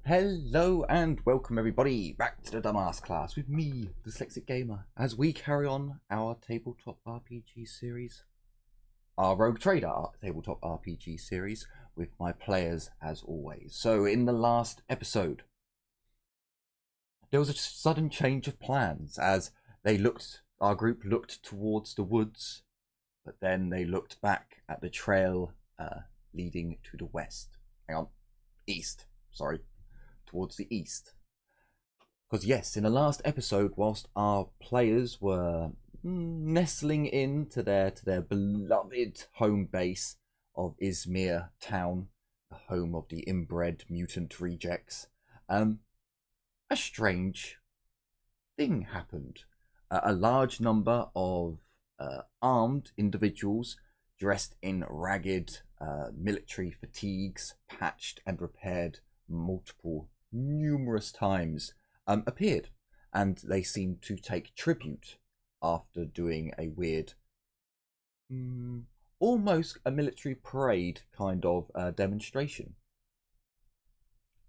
Hello and welcome everybody back to the Dumbass class with me, Dyslexic Gamer, as we carry on our tabletop RPG series, our Rogue Trader tabletop RPG series with my players as always. So in the last episode, there was a sudden change of plans as our group looked towards the woods, but then they looked back at the trail leading to the east, towards the east. Because yes, in the last episode, whilst our players were nestling into their beloved home base of Izmir town, the home of the inbred mutant rejects, a strange thing happened. A large number of armed individuals dressed in ragged military fatigues, patched and repaired numerous times, appeared, and they seemed to take tribute after doing a weird, almost a military parade kind of demonstration.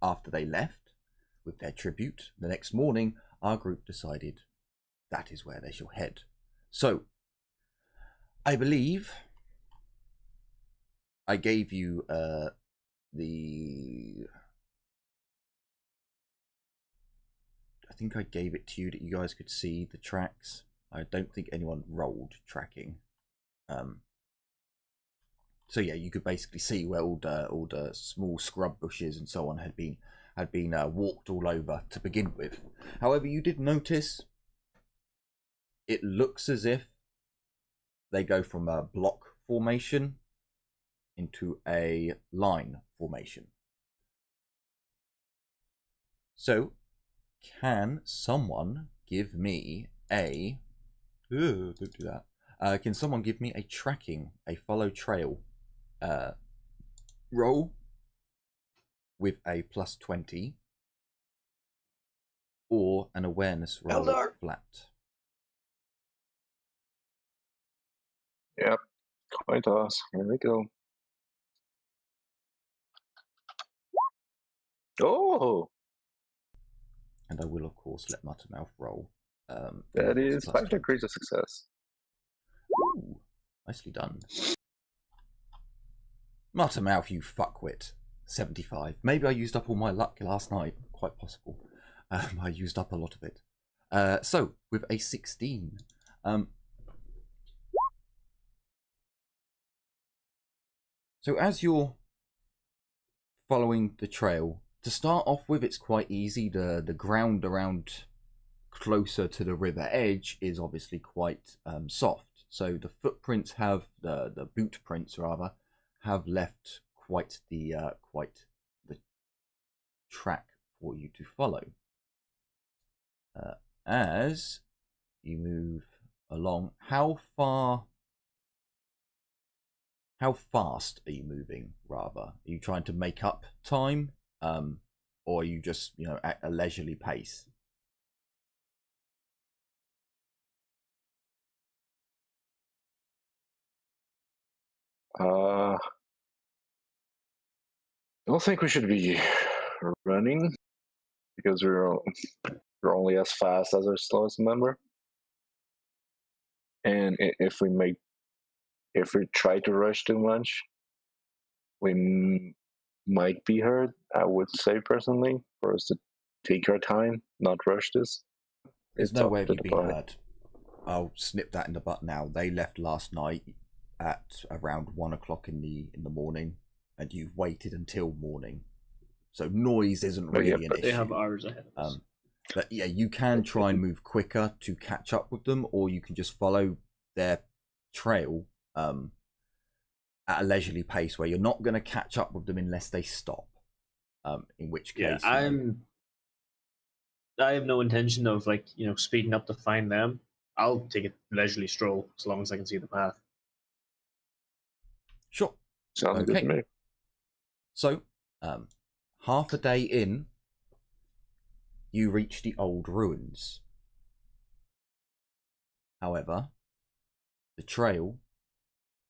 After they left with their tribute, the next morning our group decided that is where they shall head. So I believe I gave you I think I gave it to you that you guys could see the tracks. I don't think anyone rolled tracking. So yeah, you could basically see where all the small scrub bushes and so on had been walked all over to begin with. However, you did notice it looks as if they go from a block formation into a line formation. So can someone give me a... don't do that. Can someone give me a follow trail roll with a +20 or an awareness roll flat? Yep, quite awesome. Here we go. Oh! And I will, of course, let Muttermouth roll. That is 5 degrees of success. Ooh, nicely done. Muttermouth, you fuckwit. 75. Maybe I used up all my luck last night. Quite possible. I used up a lot of it. So, with a 16. So as you're following the trail, to start off with, it's quite easy. The ground around closer to the river edge is obviously quite soft. So the footprints the boot prints rather, have left quite the track for you to follow. As you move along, how fast are you moving, rather? Are you trying to make up time? Or are you just, at a leisurely pace? I don't think we should be running because we're only as fast as our slowest member. And if we try to rush too much, we might be hurt. I would say personally, for us to take our time, not rush this. There's no way of you being hurt. I'll snip that in the butt now. They left last night at around 1 o'clock in the morning, and you've waited until morning. So noise isn't really an issue. They have hours ahead of us. But yeah, you can try and move quicker to catch up with them, or you can just follow their trail at a leisurely pace where you're not going to catch up with them unless they stop. In which case, I have no intention of speeding up to find them. I'll take a leisurely stroll as long as I can see the path. Sure. Sounds good to me. So, half a day in, you reach the old ruins. However, the trail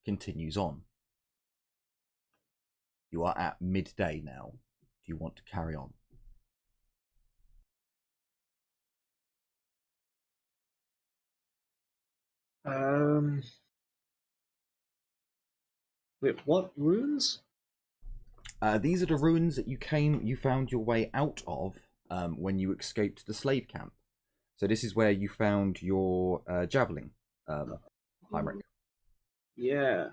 continues on. You are at midday now. Do you want to carry on? Um. Wait, what runes? These are the ruins that you found your way out of when you escaped the slave camp. So this is where you found your javelin, Heinrich. Yeah.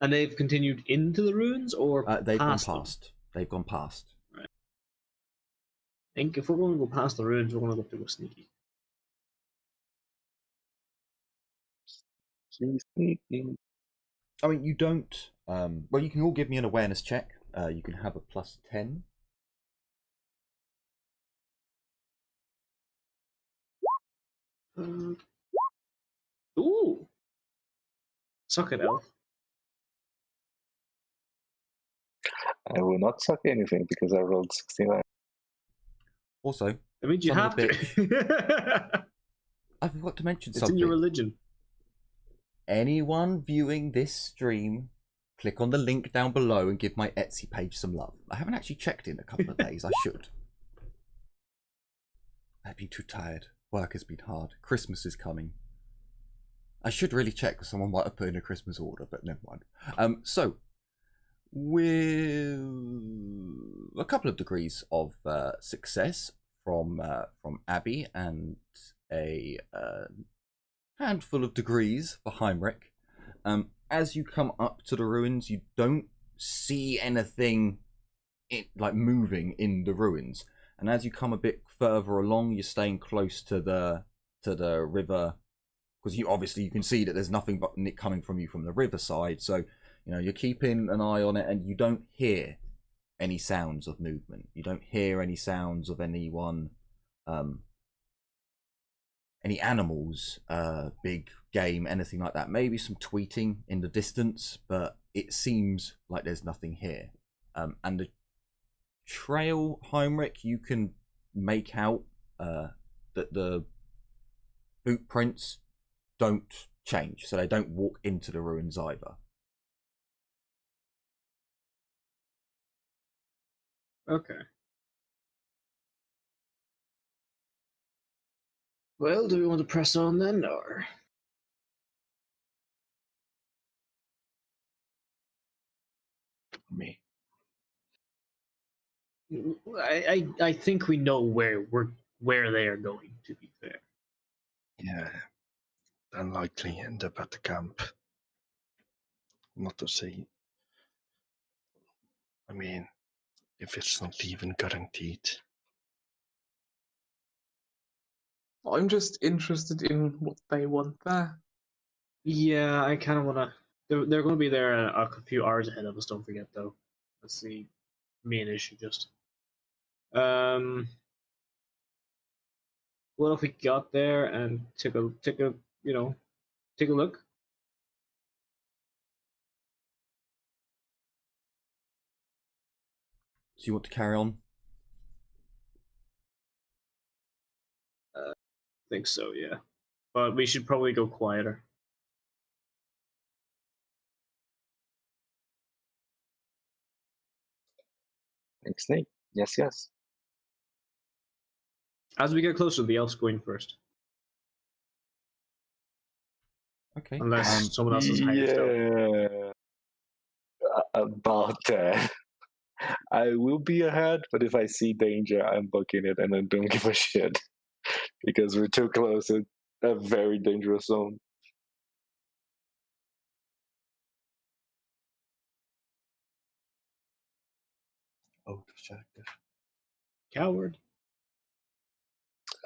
And they've continued into the ruins, or They've gone past them? past. They've gone past. Right. I think if we're going to go past the ruins, we're going to have to go sneaky. Sneaky. I mean, you don't. Well, you can all give me an awareness check. You can have a +10. Ooh. Suck it, elf. I will not suck anything because I rolled 69. Also, I mean, you son of have a bitch, to. I forgot to mention It's something. in your religion. Anyone viewing this stream, click on the link down below and give my Etsy page some love. I haven't actually checked in a couple of days. I should. I've been too tired. Work has been hard. Christmas is coming. I should really check because someone might have put in a Christmas order, but never mind. So, with a couple of degrees of success from Abby and a handful of degrees for Heinrich. As you come up to the ruins, you don't see anything like moving in the ruins. And as you come a bit further along, you're staying close to the river, because you can see that there's nothing but it coming from you from the riverside. So you're keeping an eye on it, and you don't hear any sounds of movement. You don't hear any sounds of anyone. Any animals, big game, anything like that. Maybe some tweeting in the distance, but it seems like there's nothing here. And the trail, Heinrich, you can make out that the boot prints don't change, so they don't walk into the ruins either. Okay. Well, do we want to press on then, or? Me. I think we know where they are going. To be fair. Yeah, unlikely end up at the camp. Not to say. I mean, if it's not even guaranteed. I'm just interested in what they want there. Yeah, I kind of want to. They're going to be there a few hours ahead of us. Don't forget, though. That's the main issue. Just. What if we got there and took a look? So you want to carry on? I think so, yeah. But we should probably go quieter. Thanks, Nate. Yes, yes. As we get closer, the elf's going first. Okay. Unless someone else is higher still. Yeah. About that. I will be ahead, but if I see danger, I'm booking it and I don't give a shit. Because we're too close to a very dangerous zone. Out of character. Coward.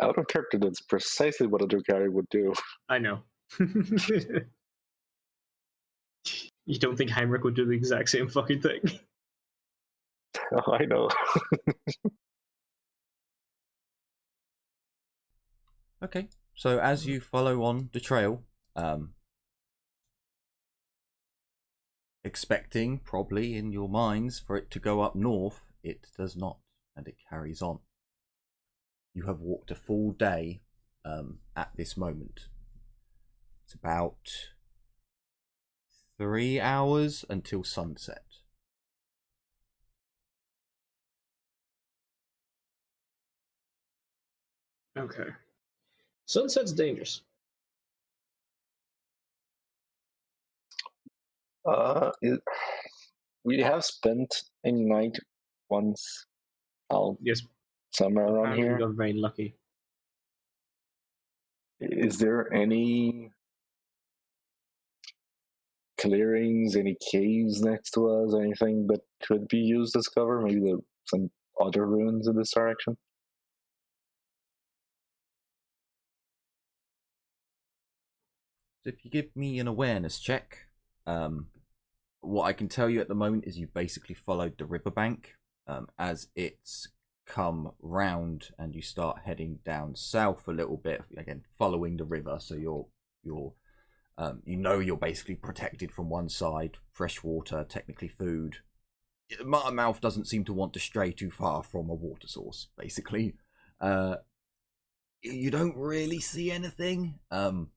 Out of character, that's precisely what a Drukhari would do. I know. You don't think Heinrich would do the exact same fucking thing? I know. Okay, so as you follow on the trail, expecting probably in your minds for it to go up north, it does not, and it carries on. You have walked a full day at this moment. It's about 3 hours until sunset. Okay. Sunset's dangerous. We have spent a night once out Yes, somewhere around apparently we here. got very lucky. Is there any clearings, any caves next to us, anything that could be used as cover? Maybe some other ruins in this direction? If you give me an awareness check, what I can tell you at the moment is you basically followed the riverbank as it's come round and you start heading down south a little bit, again following the river, so you're you're basically protected from one side, fresh water, technically food. Mouth doesn't seem to want to stray too far from a water source, basically. You don't really see anything, and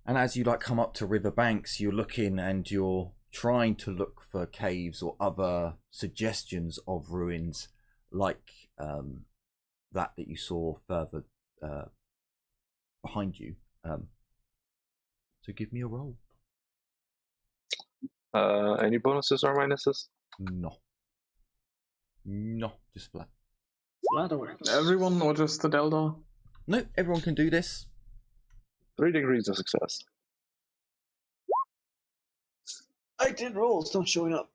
as you come up to river banks, you're looking and you're trying to look for caves or other suggestions of ruins, like that you saw further behind you. So give me a roll. Any bonuses or minuses? No, just flat. Flat awareness. Everyone or just the Delta? No, everyone can do this. 3 degrees of success. I did roll, it's not showing up.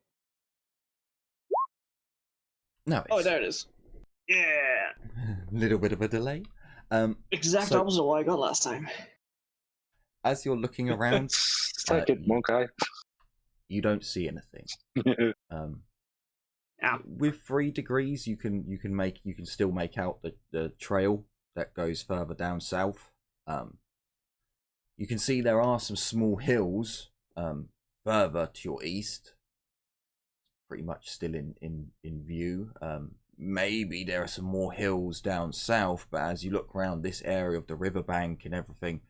No, Oh, there it is. Yeah. Little bit of a delay. Exact So- opposite of what I got last time. As you're looking around, Suck it, monk eye. you don't see anything. With 3 degrees, you can still make out the trail that goes further down south. You can see there are some small hills further to your east, pretty much still in view. Maybe there are some more hills down south, but as you look around this area of the riverbank and everything,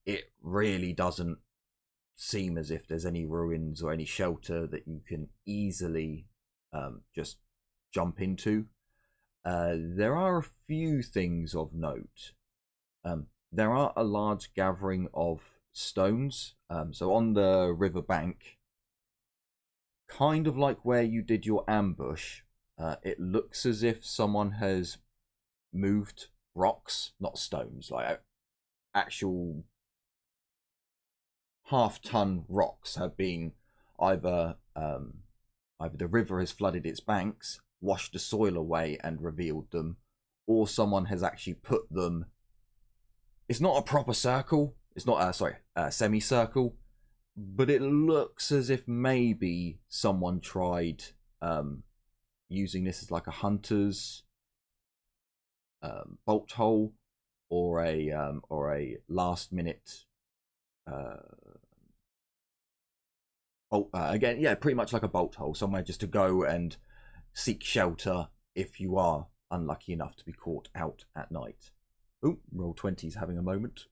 it really doesn't seem as if there's any ruins or any shelter that you can easily just jump into. There are a few things of note. There are a large gathering of stones. So on the riverbank, kind of like where you did your ambush, it looks as if someone has moved rocks, not stones, like actual half-ton rocks have been either the river has flooded its banks, washed the soil away and revealed them, or someone has actually put them. It's not a proper circle. It's not a semicircle, but it looks as if maybe someone tried using this as like a hunter's bolt hole, or a last minute again, yeah, pretty much like a bolt hole, somewhere just to go and seek shelter if you are unlucky enough to be caught out at night. Oh, Roll20's having a moment.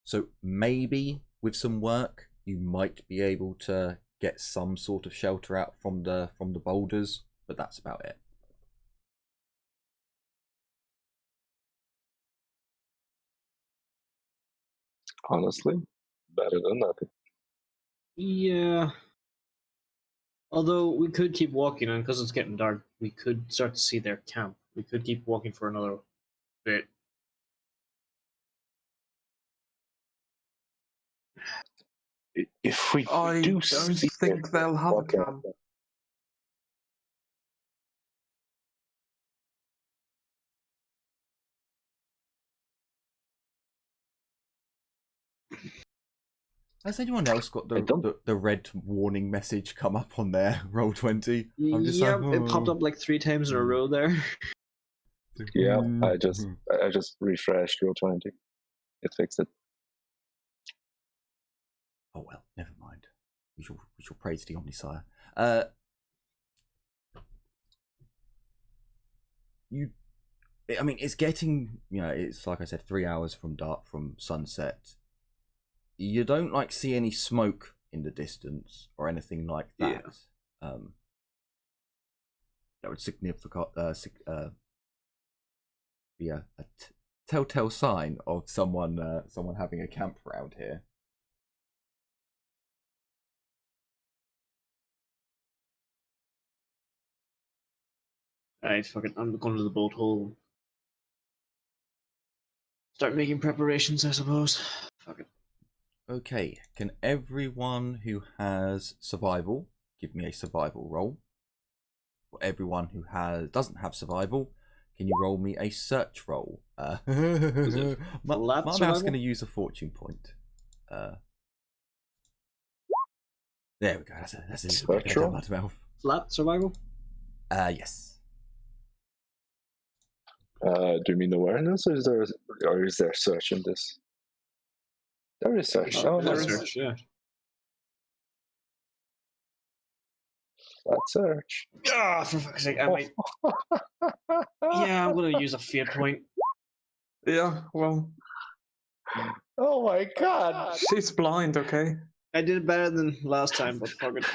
So maybe with some work, you might be able to get some sort of shelter out from the boulders, but that's about it. Honestly, better than nothing. Yeah. Although we could keep walking, and because it's getting dark, we could start to see their camp. We could keep walking for another bit. If we I do don't see think they'll have a okay. camp. Has anyone else got the red warning message come up on their Roll20? I'm just Yeah, like, it popped up like 3 times in a row there. Yeah, I just refreshed Roll20. It fixed it. Oh well, never mind. We shall praise the Omnisire. I mean, it's getting, it's like I said, 3 hours from sunset. You don't see any smoke in the distance or anything like that. Yeah. That would be telltale sign of someone having a camp around here. Alright, fuck it. I'm going to the boat hole. Start making preparations, I suppose. Fuck it. Okay, can everyone who has survival give me a survival roll? For everyone who doesn't have survival, can you roll me a search roll? My mouse going to use a fortune point. There we go. That's a little bit better, Mouth. Flat survival? Yes. Do you mean awareness, or is there search in this? There is search. Oh, there is is search, yeah. That's search. Ah, for fuck's sake, I might. Yeah, I'm gonna use a fear point. Yeah, well, Oh my god! she's blind, okay? I did better than last time, but fuck it.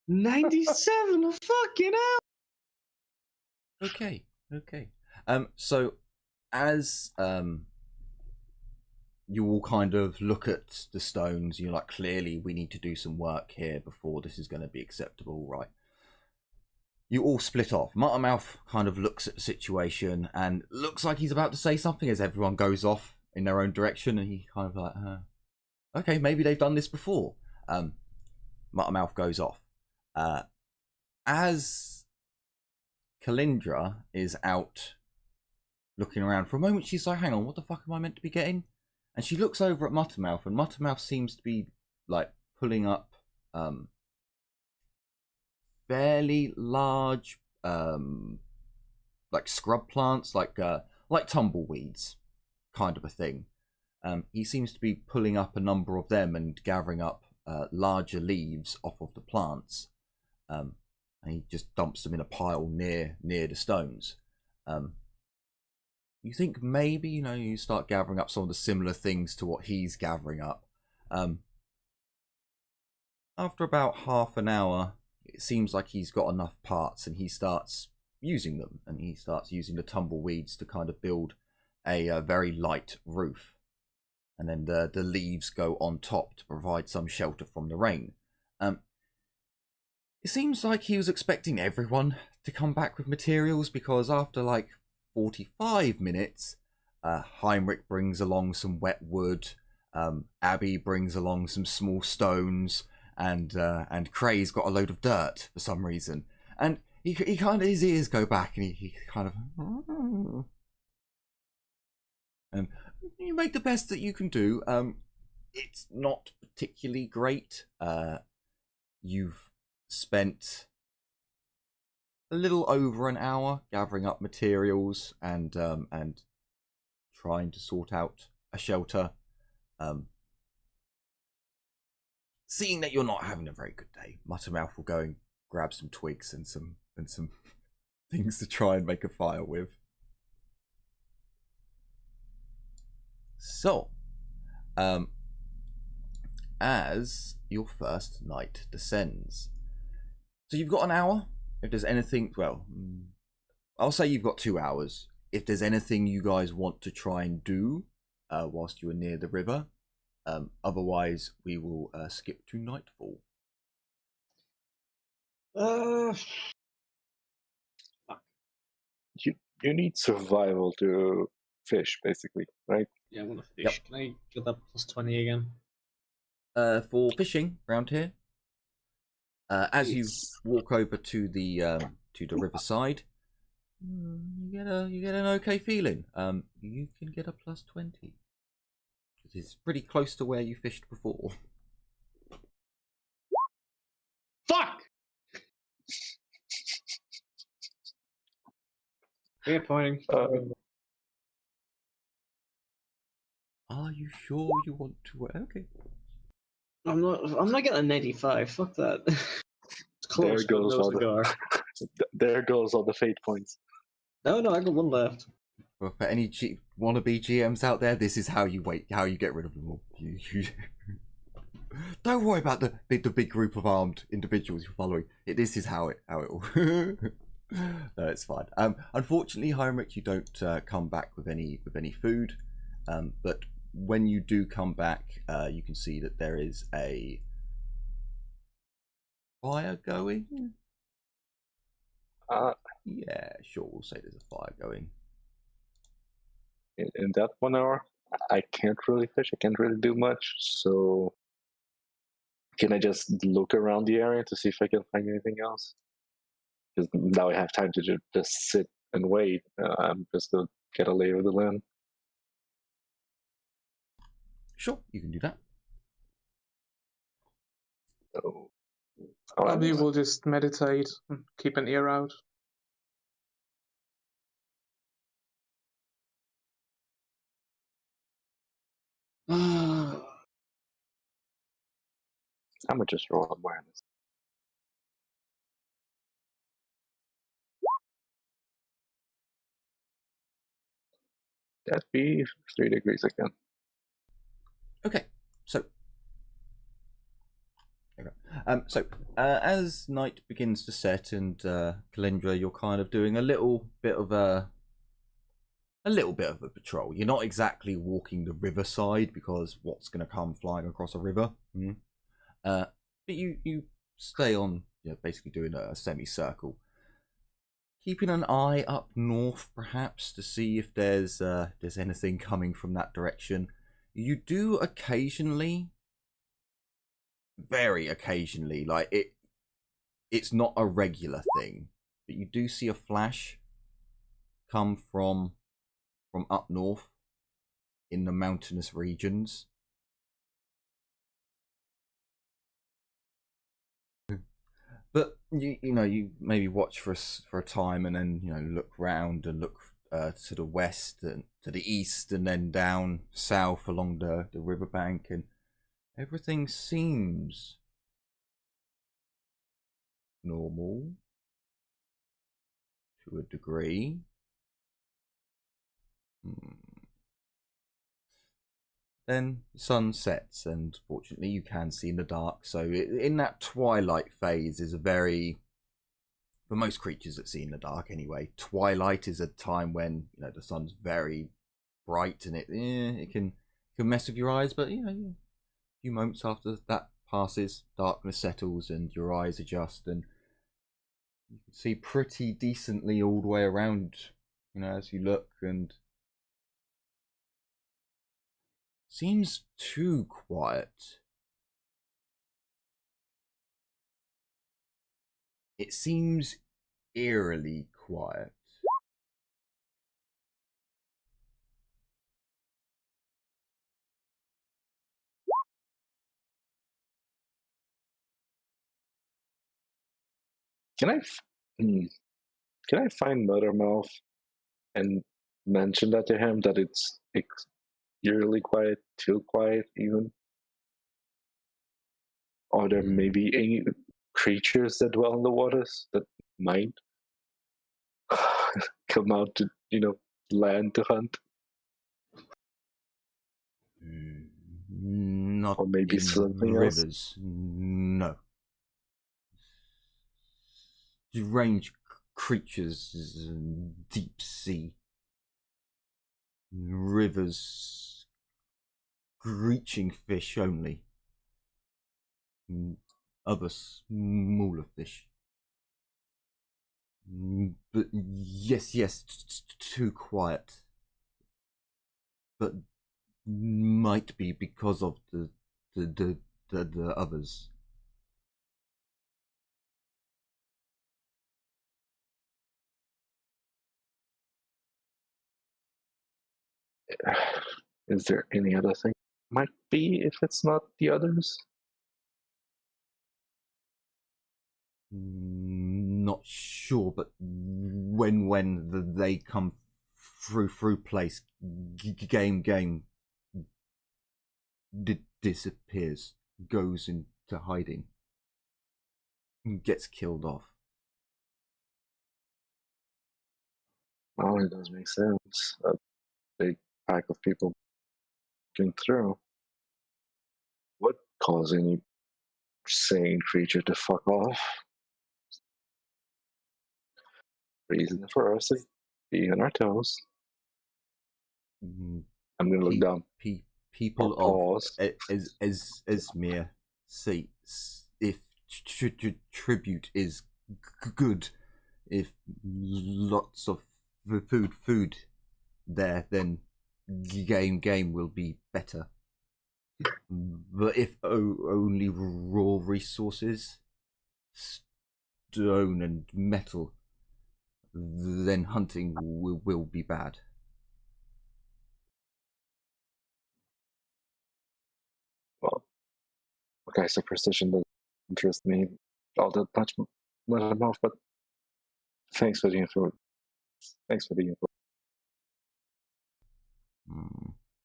97, fucking hell! Okay. So as you all kind of look at the stones, you're like, clearly we need to do some work here before this is going to be acceptable, right? You all split off. Muttermouth kind of looks at the situation and looks like he's about to say something as everyone goes off in their own direction, and he kind of like, okay, maybe they've done this before. Muttermouth goes off. As Kalindra is out looking around for a moment, she's like, hang on, what the fuck am I meant to be getting? And she looks over at Muttermouth, and Muttermouth seems to be like pulling up fairly large like scrub plants, like tumbleweeds kind of a thing. He seems to be pulling up a number of them and gathering up larger leaves off of the plants, and he just dumps them in a pile near the stones. You think maybe, you start gathering up some of the similar things to what he's gathering up. After about half an hour, it seems like he's got enough parts, and he starts using them, and he starts using the tumbleweeds to kind of build a very light roof. And then the leaves go on top to provide some shelter from the rain. It seems like he was expecting everyone to come back with materials, because after like 45 minutes, Heinrich brings along some wet wood, Abby brings along some small stones, and Cray's got a load of dirt for some reason. And he kind of, his ears go back, and he kind of... you make the best that you can do. It's not particularly great. You've spent a little over an hour gathering up materials and trying to sort out a shelter. Seeing that you're not having a very good day, Muttermouth will go and grab some twigs and some things to try and make a fire with. So, as your first night descends, so you've got an hour. If there's anything, well, I'll say you've got 2 hours. If there's anything you guys want to try and do whilst you are near the river, otherwise we will skip to nightfall. You need survival to fish, basically, right? Yeah, I want to fish. Yep. Can I get that plus 20 again? For fishing around here, as you walk over to the riverside, you get an okay feeling. You can get a plus 20. It's pretty close to where you fished before. Fuck! Fair pointing. Are you sure you want to? Okay. I'm not getting an 85. Fuck that. It's close. There goes but no all cigar. There goes all the fate points. No, I got one left. Well, for any wannabe GMs out there, this is how you get rid of them all. You don't worry about the big group of armed individuals you're following. This is how it all. No, it's fine. Unfortunately, Heinrich, you don't come back with any food. But when you do come back, you can see that there is a fire going. Yeah, sure. We'll say there's a fire going. In that 1 hour, I can't really fish. I can't really do much. So, can I just look around the area to see if I can find anything else? Because now I have time to just sit and wait. I'm just to get a lay of the land. Sure, you can do that. So, Maybe we'll just meditate and keep an ear out. I'm gonna just roll awareness. That'd be 3 degrees again. Okay, so as night begins to set and Kalendra, you're kind of doing a little bit of a patrol. You're not exactly walking the riverside because what's going to come flying across a river? But you stay on, basically doing a semicircle, keeping an eye up north, perhaps to see if there's anything coming from that direction. You do occasionally, very occasionally, like it's not a regular thing, but you do see a flash come from up north in the mountainous regions. But you maybe watch for a time and then look round and look to the west and to the east and then down south along the riverbank, and everything seems normal to a degree. Then the sun sets, and fortunately you can see in the dark. So in that twilight phase is a very, for most creatures that see in the dark anyway, twilight is a time when the sun's very bright and it can mess with your eyes. But a few moments after that passes, darkness settles and your eyes adjust, and you can see pretty decently all the way around. As you look, and seems too quiet. It seems eerily quiet. Can I find Mothermouth and mention that to him, that it's eerily quiet, too quiet even? Are there maybe any creatures that dwell in the waters that might come out to land to hunt? Not or maybe in something rivers. else? No. Strange creatures, deep sea, rivers, screeching fish only. Other smaller fish. But yes, too quiet. But might be because of the others. Is there any other thing? Might be, if it's not the others. Not sure, but when they come through place, game disappears, goes into hiding, gets killed off. Well, it does make sense. A big pack of people going through. What cause any sane creature to fuck off? reason for us to be on our toes. Mm, I'm gonna look pe- down. People of Pause. Esmir see if tribute is good, if lots of food there, then game will be better. But if only raw resources, stone and metal, then hunting will be bad. Well, okay, superstition doesn't interest me all that much enough, but thanks for the info. Thanks for the info.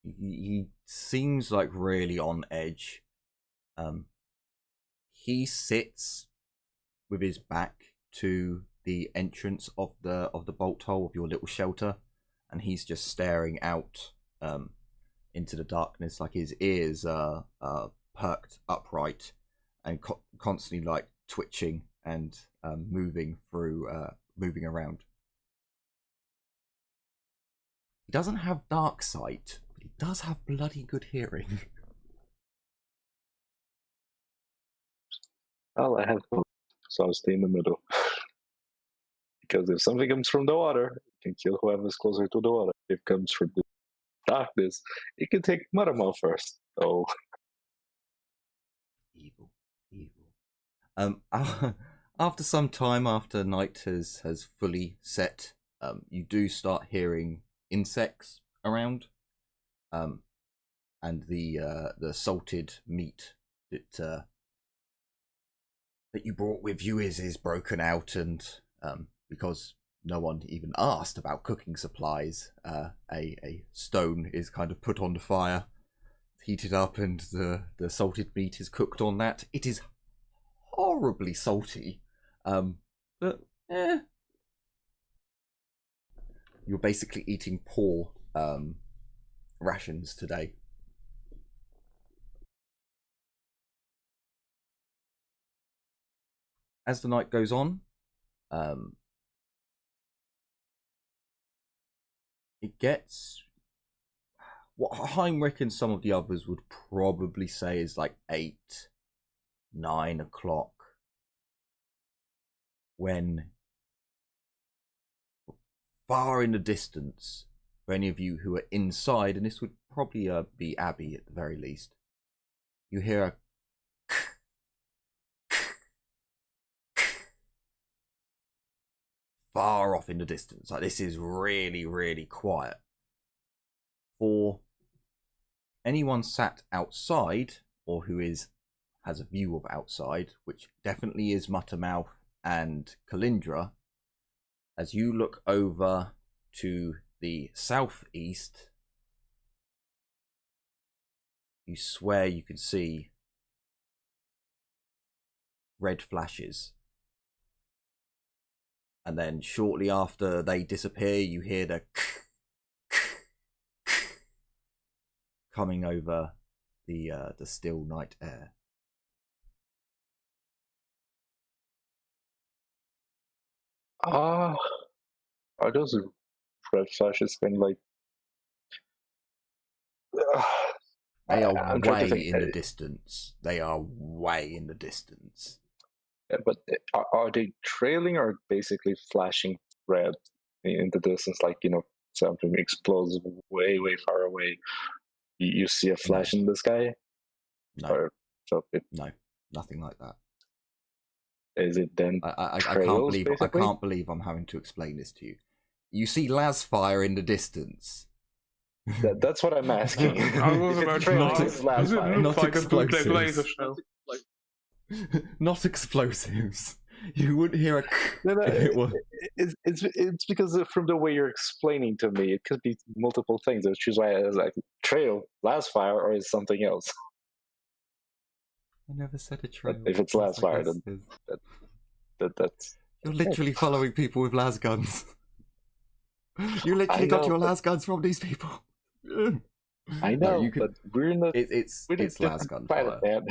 He seems like really on edge. He sits with his back to the entrance of the bolt hole of your little shelter, and he's just staring out into the darkness, like his ears are perked upright and constantly like twitching and moving around. He doesn't have dark sight, but he does have bloody good hearing. Well, I have both, so I'll stay in the middle. Because if something comes from the water, it can kill whoever's closer to the water. If it comes from the darkness, it can take Mudamouth first. So Evil. After some time, after night has fully set, you do start hearing insects around, and the salted meat that you brought with you is broken out, and because no one even asked about cooking supplies, a stone is kind of put on the fire, heated up, and the salted meat is cooked on that. It is horribly salty, but you're basically eating poor rations today. As the night goes on, it gets what Heinrich and some of the others would probably say is like 8, 9 o'clock, when far in the distance, for any of you who are inside, and this would probably be Abby at the very least, you hear a far off in the distance. Like, this is really, really quiet. For anyone sat outside, or who has a view of outside, which definitely is Muttermouth and Kalindra, as you look over to the southeast, you swear you can see red flashes. And then shortly after they disappear, you hear the coming over the still night air. are those red flashes kind of like? They are I'm trying to way think. in the distance. They are way in the distance. But are they trailing or basically flashing red in the distance? Like, something explodes way, way far away. You see a flash in the sky? No. So No, nothing like that. Is it then I trails, I can't believe I'm having to explain this to you. You see Lasfire in the distance. That's what I'm asking. I was about to ask. Does it look Not like a bootleg explosives. laser show? Not explosives. You wouldn't hear a No, if it was. it's because from the way you're explaining to me, it could be multiple things. Which is why I was like, trail, Lasfire, or is something else? I never said a trail. But if it's Lasfire, then that's... You're literally following people with las guns. You literally got your las guns from these people. I know, you could, but we're in the... it's las gun fire. Man.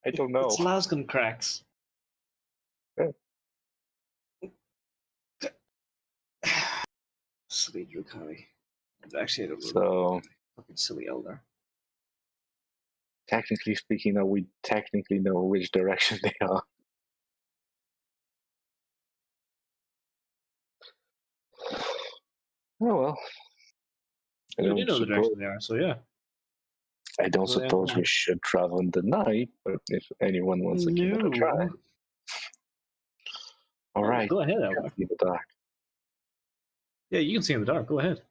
I don't know. It's lasgun cracks. silly Drukari. Actually, I don't know. So Fucking silly Elder. technically speaking, now we technically know which direction they are. Oh well. We do know the direction they are, so yeah. I don't Well, yeah, suppose come we on. should travel in the night, but if anyone wants to give it a try. No. All right. Go ahead, Elder. In the dark. Yeah, you can see in the dark. Go ahead.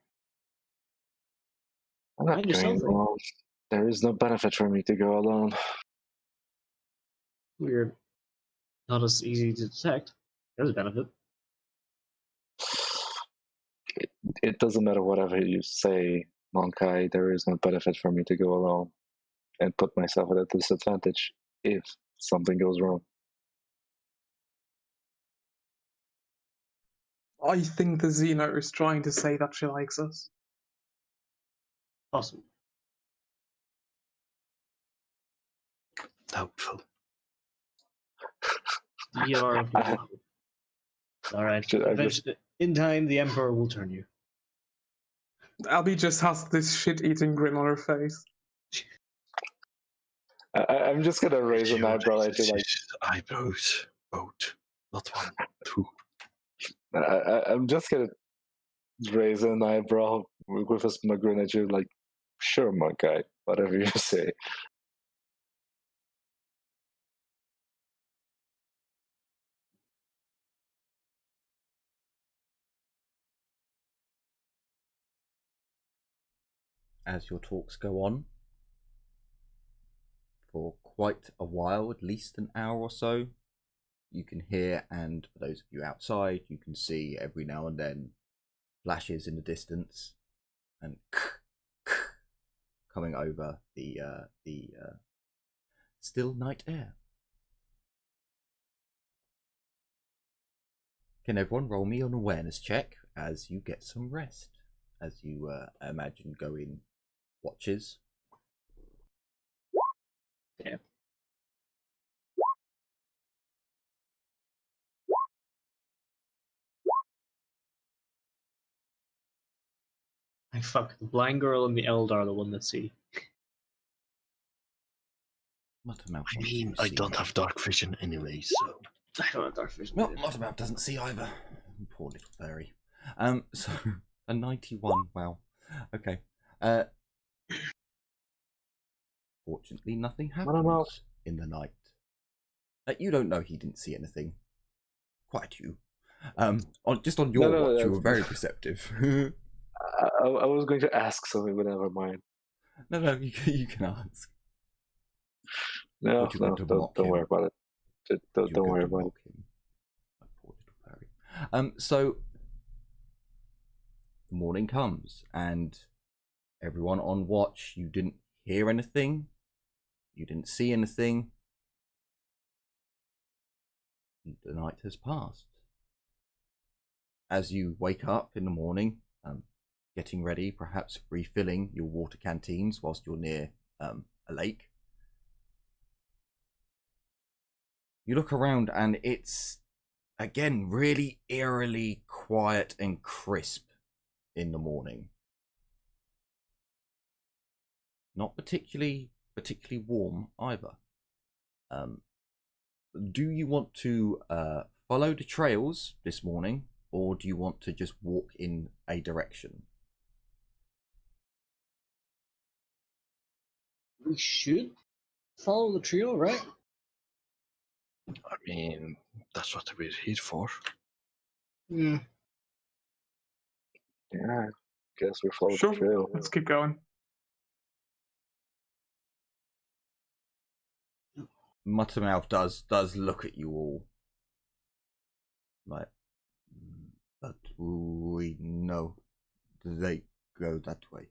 I'm not Find going yourself. alone. There is no benefit for me to go alone. Weird. Not as easy to detect. There's a benefit. It doesn't matter whatever you say, Monkai. There is no benefit for me to go alone and put myself at a disadvantage if something goes wrong. I think the Xeno is trying to say that she likes us. Possible. Doubtful. You are. All right. Eventually, in time, the Emperor will turn you. Albie just has this shit-eating grin on her face. I'm just gonna raise an eyebrow at you, like eyebrows, both, not one, two. I'm just gonna raise an eyebrow with a smug grin at you, like, sure, Monkai, whatever you say. As your talks go on for quite a while, at least an hour or so, you can hear, and for those of you outside, you can see every now and then flashes in the distance and coming over the still night air. Can everyone roll me an awareness check as you get some rest, as you imagine go in watches? Yeah. Fuck, the blind girl and the Elder are the one that see. I mean, I don't have dark vision anyway, so. I don't have dark vision. No, Mottermouth doesn't see either. Poor little fairy. So a 91. Wow. Okay. Fortunately, nothing happens in the night. You don't know he didn't see anything. Quite you. Just on your watch, you were very perceptive. I was going to ask something, but never mind. No, you can ask. No, don't worry about it. Don't worry about it. Him. Poor little fairy. So the morning comes, and everyone on watch, you didn't hear anything, you didn't see anything. The night has passed. As you wake up in the morning, getting ready, perhaps refilling your water canteens whilst you're near a lake, you look around and it's, again, really eerily quiet and crisp in the morning. Not particularly warm either. Do you want to follow the trails this morning, or do you want to just walk in a direction? We should follow the trio, right? I mean, that's what we're here for. Yeah. Yeah, guess we follow Sure, the trail. let's keep going. Muttermouth does look at you all like, but we know they go that way.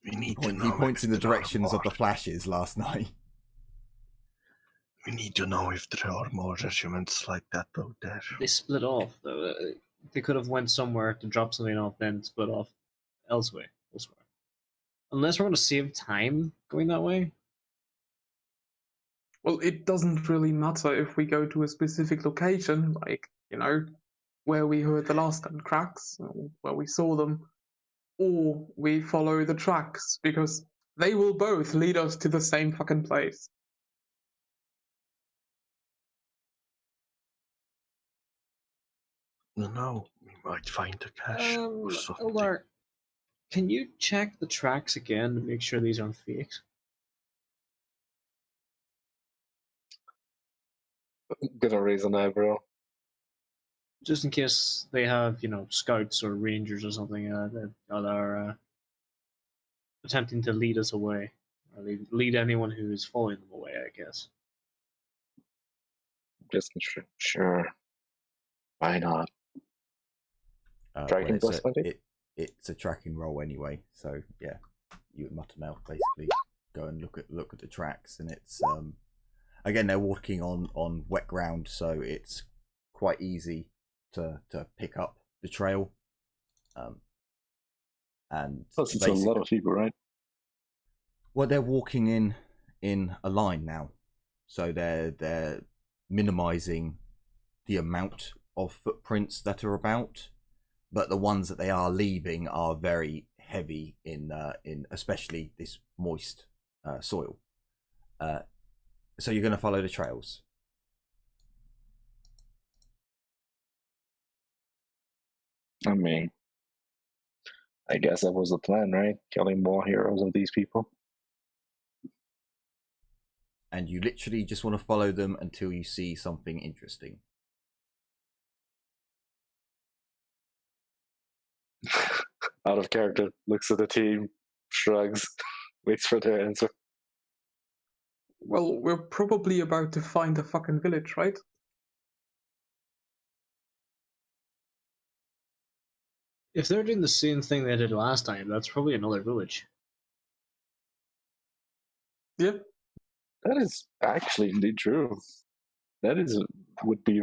We need He points in the directions of the flashes last night. We need to know if there are more regiments like that out there. They split off, though. They could have went somewhere to drop something off, then split off elsewhere. Unless we're going to save time going that way. Well, it doesn't really matter if we go to a specific location. Like, you know, where we heard the last 10 cracks, or where we saw them, or we follow the tracks, because they will both lead us to the same fucking place. No, we might find a cache or something. Eldar, can you check the tracks again to make sure these aren't fakes? Gonna raise an eyebrow. Just in case they have, scouts or rangers or something that are attempting to lead us away, or lead anyone who is following them away, I guess. Just sure. Why not? Tracking plus 20? It's a tracking roll anyway, so yeah, you and Muttermouth basically go and look at the tracks, and it's again, they're walking on wet ground, so it's quite easy to pick up the trail. And plus it's a lot of people, right? Well, they're walking in a line now, so they're minimizing the amount of footprints that are about, but the ones that they are leaving are very heavy in especially this moist soil. So you're going to follow the trails. I mean, I guess that was the plan, right? Killing more heroes of these people. And you literally just want to follow them until you see something interesting. Out of character, looks at the team, shrugs, waits for their answer. Well, we're probably about to find a fucking village, right? If they're doing the same thing they did last time, that's probably another village. Yeah. That is actually indeed true. That would be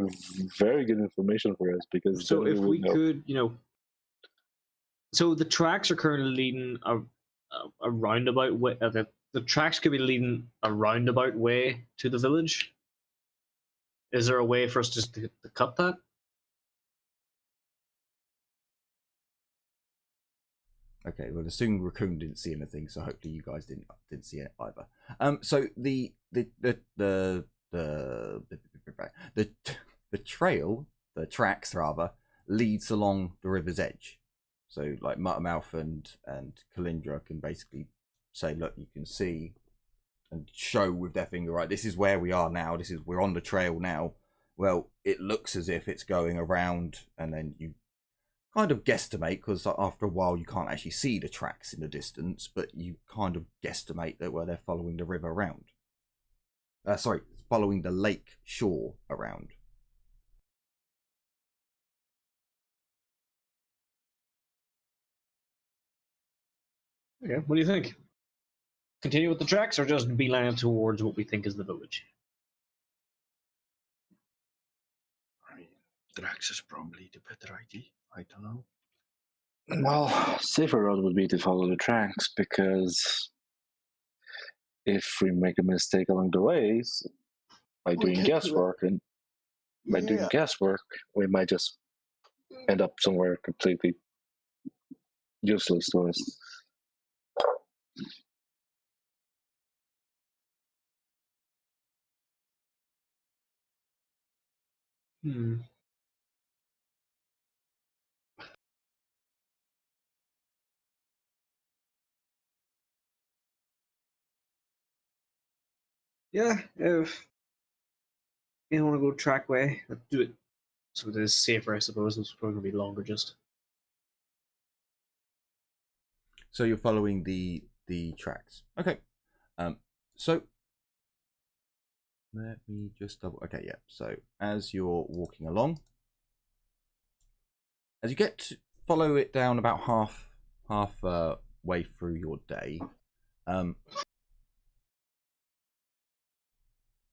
very good information for us, because So then if we know. could, so the tracks are currently leading a roundabout way. The tracks could be leading a roundabout way to the village. Is there a way for us just to cut that? Okay, well, assume Raccoon didn't see anything, so hopefully you guys didn't see it either. So the trail, the tracks rather, leads along the river's edge. So like Muttermouth and Kalindra can basically say, look, you can see, and show with their finger, right, this is where we are now. We're on the trail now. Well, it looks as if it's going around, and then you kind of guesstimate, because after a while you can't actually see the tracks in the distance, but you kind of guesstimate that they're following the river around. Following the lake shore around. Okay, what do you think? Continue with the tracks, or just beeline towards what we think is the village? I mean, tracks is probably the better idea. I don't know. Well, safer road would be to follow the tracks, because if we make a mistake along the way, by doing guesswork, we might just end up somewhere completely useless to us. Yeah, if you want to go track way, let's do it. So it is safer, I suppose. It's probably going to be longer just. So you're following the tracks. Okay. So let me just double. Okay, yeah. So as you're walking along, as you follow it down about half way through your day,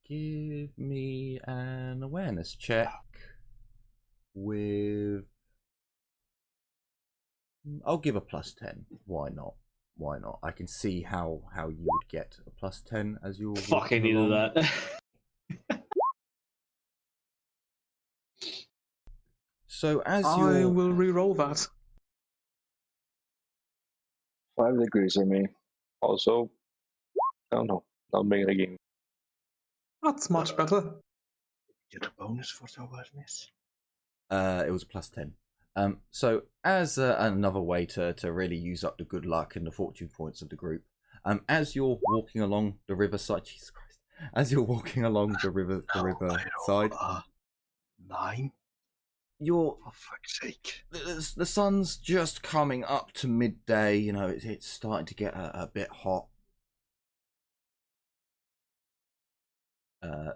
give me an awareness check with. I'll give a +10. Why not? Why not? I can see how you would get a +10 as you're Fucking needed that. So as I you're will re-roll that. 5 degrees for me. Also, I don't know. Not big in the game. That's much better. Get a bonus for the awareness. it was +10. So as another way to really use up the good luck and the fortune points of the group, as you're walking along the riverside, Jesus Christ, as you're walking along the river side, 9. you're For fuck's sake. the sun's just coming up to midday. You know, it's starting to get a bit hot.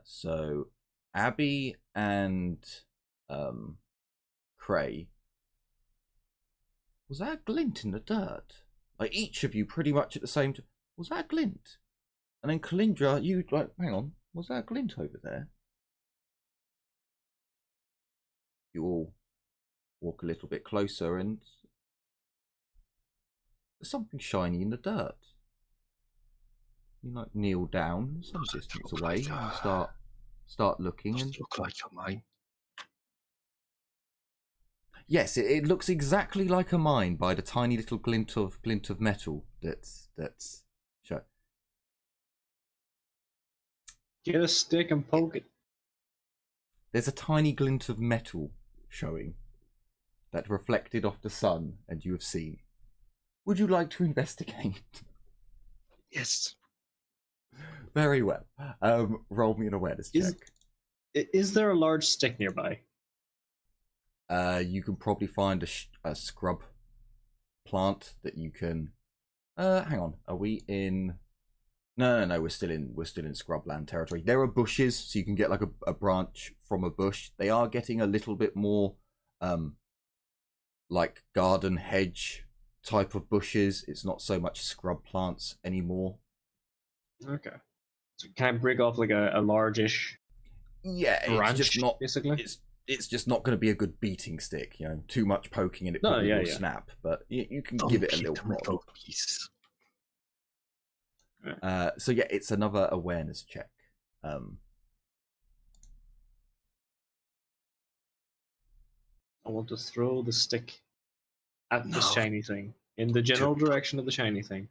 So Abby and Cray, was that a glint in the dirt? Like each of you pretty much at the same time. Was that a glint? And then Kalindra, you like, hang on, was that a glint over there? You all walk a little bit closer and there's something shiny in the dirt. You like kneel down some distance away and you start looking and Does look like a mine. yes, it looks exactly like a mine by the tiny little glint of metal that's show. Get a stick and poke it. There's a tiny glint of metal showing that reflected off the sun and you have seen. Would you like to investigate? Yes. Very well. Roll me an awareness check. Is there a large stick nearby? You can probably find a scrub plant that you can. Hang on. Are we in? No. We're still in scrubland territory. There are bushes, so you can get like a branch from a bush. They are getting a little bit more, like garden hedge type of bushes. It's not so much scrub plants anymore. Okay. So can I break off like a large-ish Yeah, branch, it's just not. basically? It's just not going to be a good beating stick. You know, too much poking and it No, probably yeah, will yeah. snap. But you can Don't give it a hit little them with prod. please. So yeah, it's another awareness check. I want to throw the stick at the No. shiny thing, in the general direction of the shiny thing.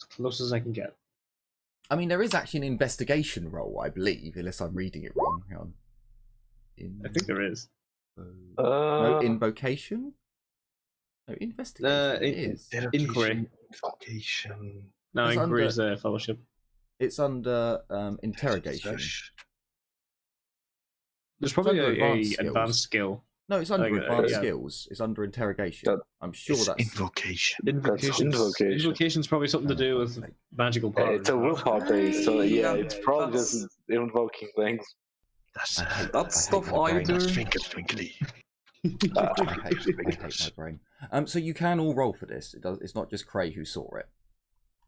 As close as I can get. I mean, there is actually an investigation roll, I believe, unless I'm reading it wrong. Hang on. I think there is. No, invocation? No, investigation. It is. Inquiry. Invocation. No, It's inquiry under- is fellowship. It's under interrogation. Search. There's probably under a advanced skills. advanced skill. No, it's under Like, advanced yeah. skills. It's under interrogation. That- I'm sure It's that's... invocation. invocation. Invocation's probably something to do with magical powers. It's a willpower base, so yeah, Yeah, it's probably that's- just invoking things. That's I hate- That's I hate stuff my I brain. do. that's twinkle twinkly. I hate my brain. So you can all roll for this. It's not just Cray who saw it.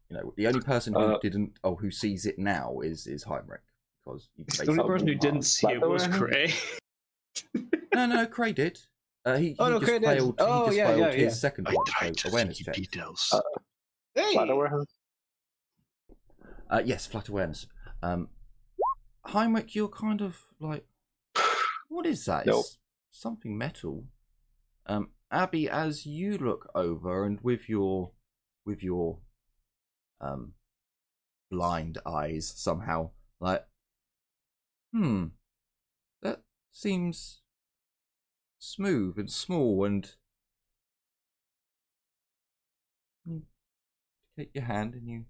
You know, the only person who didn't, who sees it now is Heinrich, because you The only person who didn't see it was Cray. No, Cray did. He Oh, no, just Cray did. failed. Oh, he just yeah, failed yeah, his yeah. second I one, tried so to awareness see check. details. Flat awareness? Yes, flat awareness. Heinrich, you're kind of like, what is that? Nope. It's something metal. Abby, as you look over and with your blind eyes somehow, like, that seems smooth and small, and you take your hand and you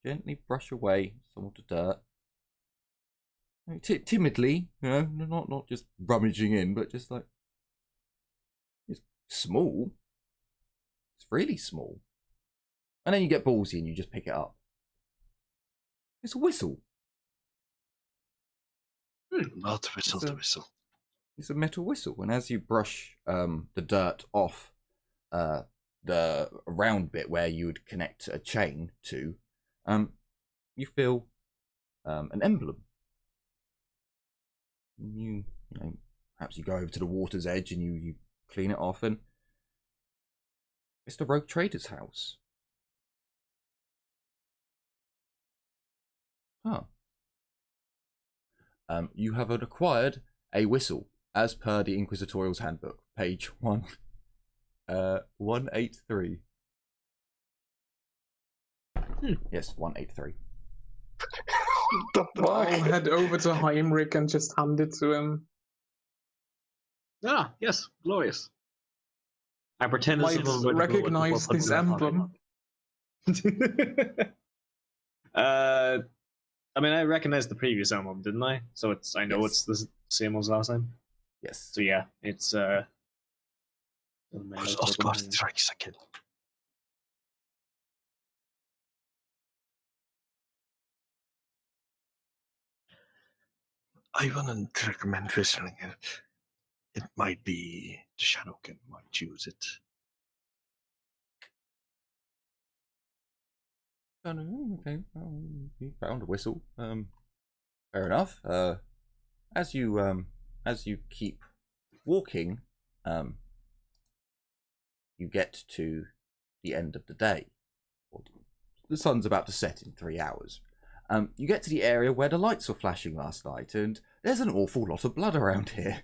gently brush away some of the dirt. Timidly, you know, not just rummaging in, but just like, it's small. It's really small. And then you get ballsy and you just pick it up. It's a whistle. Not the whistle, the whistle. It's a metal whistle. And as you brush the dirt off the round bit where you would connect a chain to, you feel an emblem. You know, perhaps you go over to the water's edge and you clean it off, and it's the Rogue Trader's house. Huh. You have acquired A whistle, as per the Inquisitorial's Handbook, page 183. Yes, 183. The I'll fuck? head over to Heinrich and just hand it to him. Ah, yes, glorious. I pretend as Might if I'm going to blow it recognize before this putting my emblem. pocket. I mean, I recognized the previous emblem, didn't I? So I know Yes. it's the same as last time. Yes. So yeah, it's Oscar strikes again. I wouldn't recommend whistling it. It might be the Shadowkin might choose it. Okay, well, you found a whistle. Fair enough. As you keep walking, you get to the end of the day. The sun's about to set in 3 hours. You get to the area where the lights were flashing last night, and there's an awful lot of blood around here.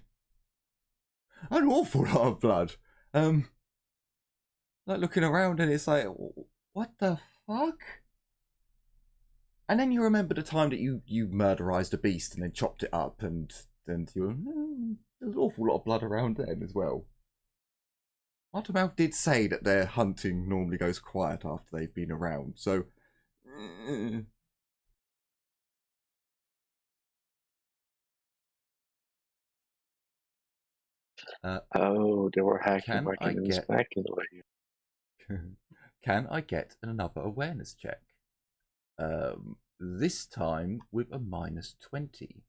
An awful lot of blood. Like looking around, and it's like, what the fuck? And then you remember the time that you murderized a beast and then chopped it up, and you're, there's an awful lot of blood around then as well. Artemouth did say that their hunting normally goes quiet after they've been around, so... They were hacking Can back I in get- back in over here. Can I get another awareness check? This time with a -20.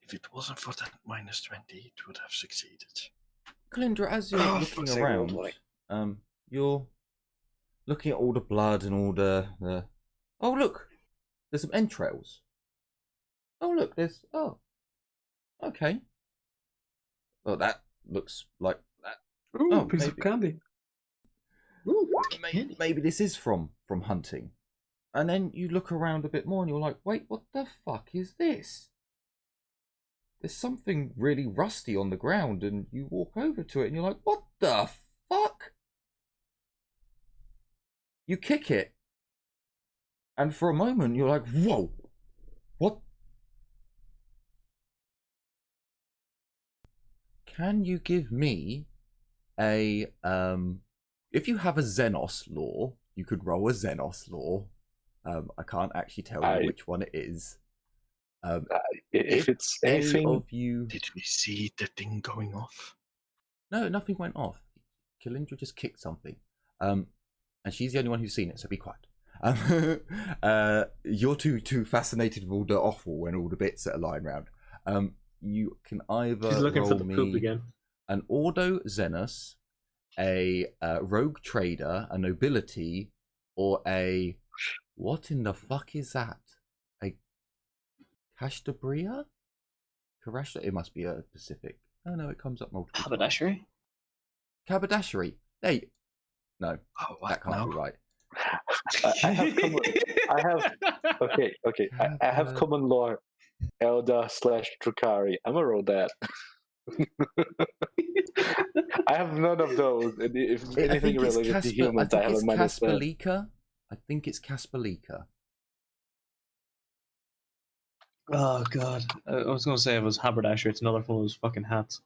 If it wasn't for that -20, it would have succeeded. Kalindra, as you're Oh, looking fuck's sake, I rolled around, twenty. you're looking at all the blood and all the... Oh, look! There's some entrails. Oh, look, there's... Oh. Okay. Well, that looks like... Ooh, Oh, piece of maybe. candy. Ooh, Maybe this is from hunting. And then you look around a bit more and you're like, wait, what the fuck is this? There's something really rusty on the ground, and you walk over to it and you're like, what the fuck? You kick it, and for a moment you're like, whoa, what? Can you give me a, if you have a Xenos lore, you could roll a Xenos lore. I can't actually tell you which one it is. If it's any anything, of you... Did we see the thing going off? No, nothing went off. Kalindra just kicked something. And she's the only one who's seen it, so be quiet. You're too fascinated with all the offal and all the bits that are lying around. You can either She's looking for roll the poop me again. an Ordo Xenos, a Rogue Trader, a Nobility, or a... What in the fuck is that? A Kashdabria? Karashta? It must be a Pacific. Oh no, it comes up multiple times. Haberdashery? Kabadashery. Hey, no, Oh, what that can't now? be right. Okay. I have common law, Elda/Drukari. I'm gonna roll that. I have none of those. And if I anything think it's related to humans, I have a -10. Kasperlika. I think it's Kasperlika. Oh god, I was gonna say it was haberdasher. It's another one of those fucking hats.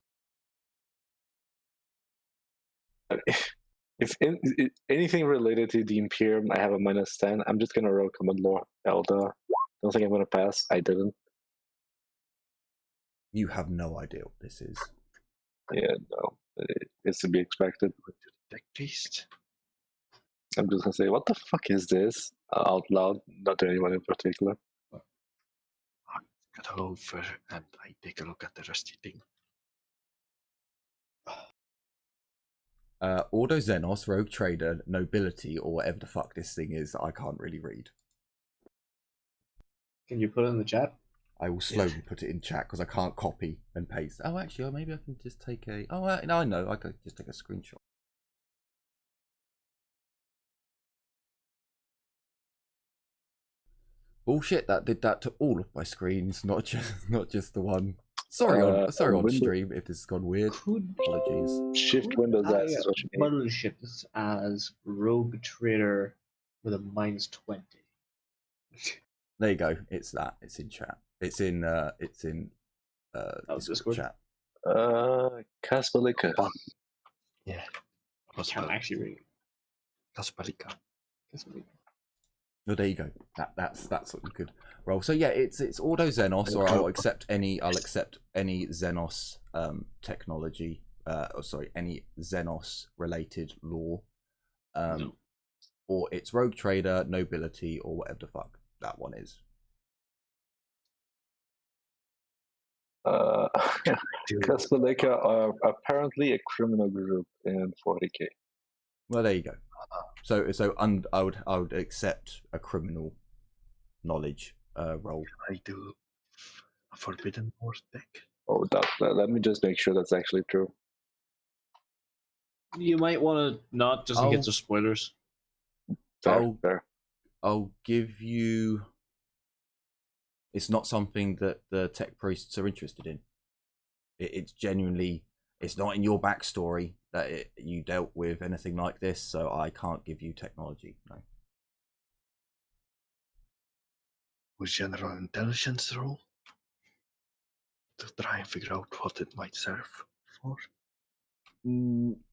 If anything related to the Imperium, I have a -10. I'm just gonna roll common law, Elda. Don't think I'm gonna pass. I didn't. You have no idea what this is. Yeah, no, it's to be expected. Tech priest. I'm just gonna say, what the fuck is this? Out loud, not to anyone in particular. I go over and I take a look at the rusty thing. Ordo Xenos, Rogue Trader, Nobility, or whatever the fuck this thing is that I can't really read. Can you put it in the chat? I will slowly put it in chat because I can't copy and paste. Oh, actually, maybe I can just take a... Oh, no, I know. I could just take a screenshot. Bullshit, that did that to all of my screens, not just the one. Sorry on Windows- stream if this has gone weird. Apologies. Shift Windows S is what you need. Monnalith this as Rogue Trader with a -20. There you go. It's that. It's in chat. It's in Discord. chat. Casbalika. Yeah. I can't actually read. Kasparika. Oh, there you go. That's what you could roll. So yeah, it's auto Xenos, or I'll accept any Xenos technology. Any Xenos related lore. Or it's Rogue Trader, Nobility, or whatever the fuck that one is. Casbalika are apparently a criminal group in 40k. Well, there you go. I would accept a criminal knowledge roll. I do a Forbidden Horse deck. Oh, let me just make sure that's actually true. You might want to not, just in case of spoilers. Fair. I'll give you. It's not something that the tech priests are interested in. It's genuinely. It's not in your backstory that you dealt with anything like this, so I can't give you technology. No. Was general intelligence roll to try and figure out what it might serve for?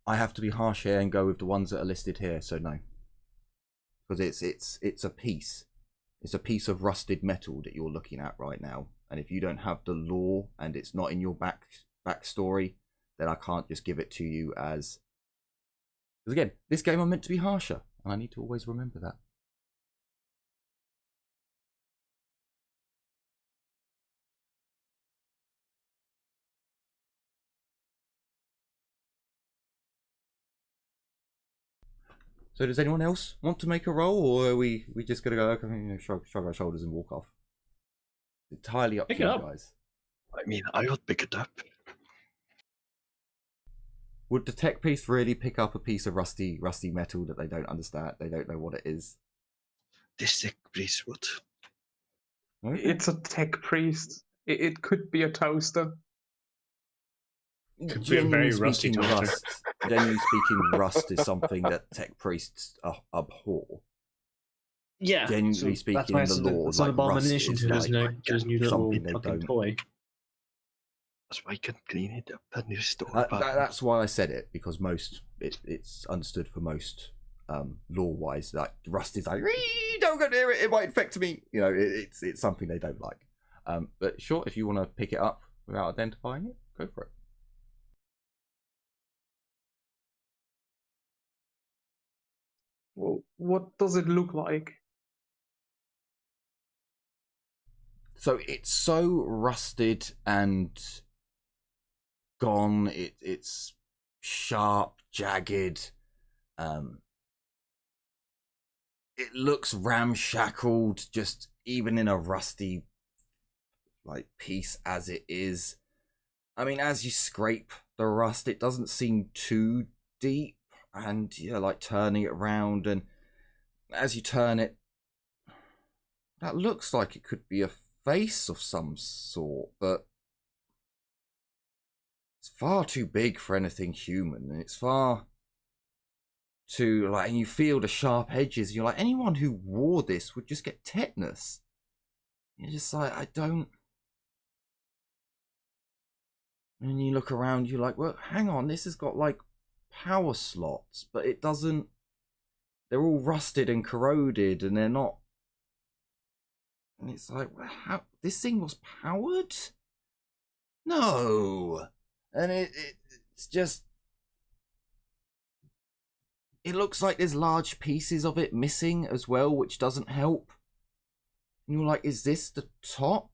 I have to be harsh here and go with the ones that are listed here, so no. Because it's a piece. It's a piece of rusted metal that you're looking at right now, and if you don't have the lore and it's not in your backstory, then I can't just give it to you as. Because again, this game I'm meant to be harsher, and I need to always remember that. So does anyone else want to make a roll, or are we just gonna go, shrug our shoulders and walk off? It's entirely up to you guys. I mean, I would pick it up. Would the tech piece really pick up a piece of rusty metal that they don't understand? They don't know what it is. This tech priest would. Okay. It's a tech priest. It could be a toaster. Could be a very rusty toaster. Generally speaking, rust is something that tech priests abhor. Yeah, Genuinely speaking, that's why the law it's an like rust abomination is to his new little something they fucking don't. toy. That's why I can clean it up and restore. That's why I said it, because it's understood for most law-wise. Like rust is like, don't go near it; it might infect me. You know, it's something they don't like. But sure, if you want to pick it up without identifying it, go for it. Well, what does it look like? So it's so rusted and gone. It's sharp, jagged. It looks ramshackled, just even in a rusty like piece as it is. I mean, as you scrape the rust, it doesn't seem too deep, and you're like turning it around, and as you turn it, that looks like it could be a face of some sort, but it's far too big for anything human, and it's far too like, and you feel the sharp edges. You're like, anyone who wore this would just get tetanus. You're just like, I don't. And you look around, you're like, well, hang on, this has got like power slots, but it doesn't. They're all rusted and corroded, and they're not. And it's like, well, how this thing was powered? No, and it's just. It looks like there's large pieces of it missing as well, which doesn't help. And you're like, is this the top,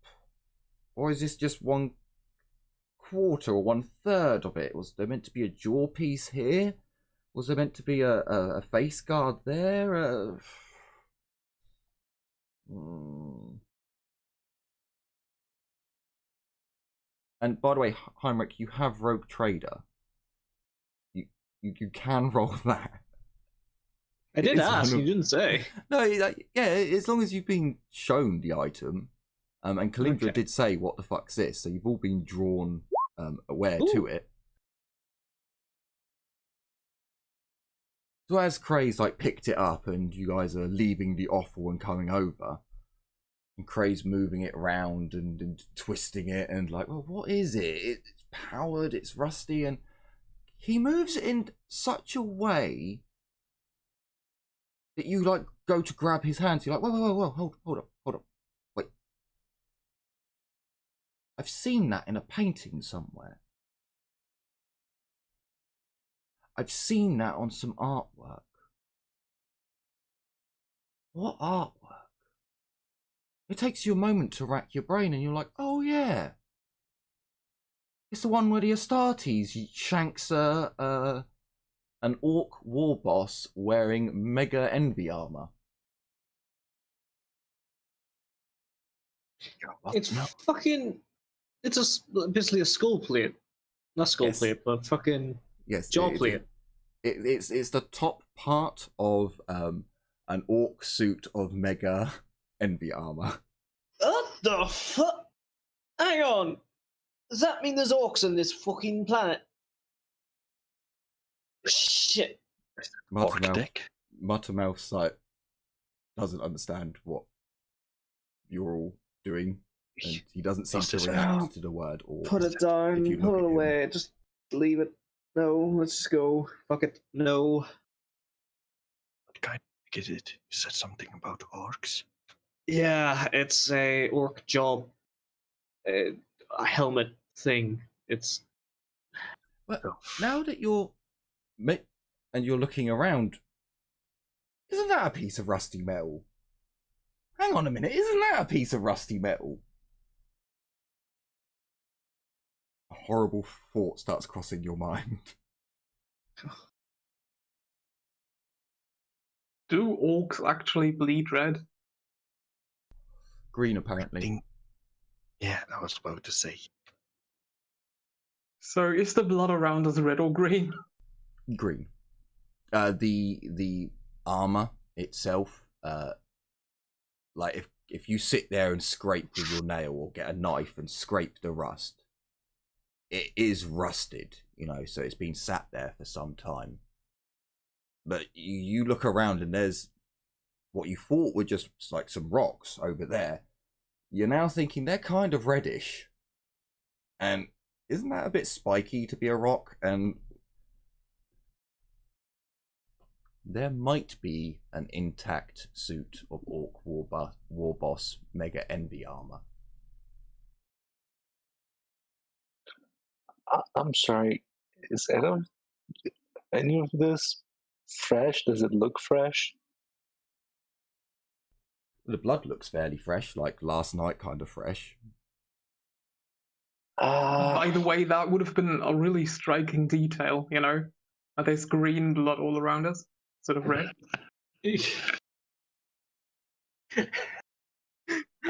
or is this just 1/4 or 1/3 of it? Was there meant to be a jaw piece here? Was there meant to be a face guard there? And by the way, Heinrich, you have Rogue Trader. You can roll that. I did It's ask, one you of- didn't say. No, yeah, as long as you've been shown the item, and Kalindra Okay. did say, "What the fuck's this?" So you've all been drawn aware to Ooh. it. So as Craze like picked it up, and you guys are leaving the offal and coming over, and Craze moving it around and twisting it, and like, well, what is it? It's powered, it's rusty, and he moves it in such a way that you like go to grab his hand. So you're like, whoa, hold up, wait. I've seen that in a painting somewhere. I've seen that on some artwork. What artwork? It takes you a moment to rack your brain, and you're like, oh yeah. It's the one where the Astartes shanks an orc war boss wearing mega envy armor. What? It's No. fucking. It's basically a skull plate. Not skull Yes. plate, but fucking Yes, jaw plate. it's the top part of an orc suit of mega envy armor. What the fuck? Hang on. Does that mean there's orcs on this fucking planet? Shit. Orc deck? Muttermouth's like doesn't understand what you're all doing, and he doesn't seem Lost to his react mind. to the word orc. Put it If down, you look put at it him. away, just leave it. No, let's just go. Fuck it. No. What kind of deck is it? You said something about orcs. Yeah, it's a orc jaw a helmet thing. It's Well, Oh. now that you're and you're looking around, isn't that a piece of rusty metal? Hang on a minute, isn't that a piece of rusty metal? A horrible thought starts crossing your mind. Do orcs actually bleed red? Green, apparently. Think- Yeah, I was about to say. So is the blood around us red or green? Green. The armor itself, like if you sit there and scrape with your nail or get a knife and scrape the rust, it is rusted, you know, so it's been sat there for some time. But you look around and there's what you thought were just like some rocks over there. You're now thinking they're kind of reddish. And isn't that a bit spiky to be a rock? And there might be an intact suit of Orc War Boss Mega Envy armor. I'm sorry. Is any of this fresh? Does it look fresh? The blood looks fairly fresh, like last night kind of fresh. By the way, that would have been a really striking detail, you know? There's green blood all around us, sort of red.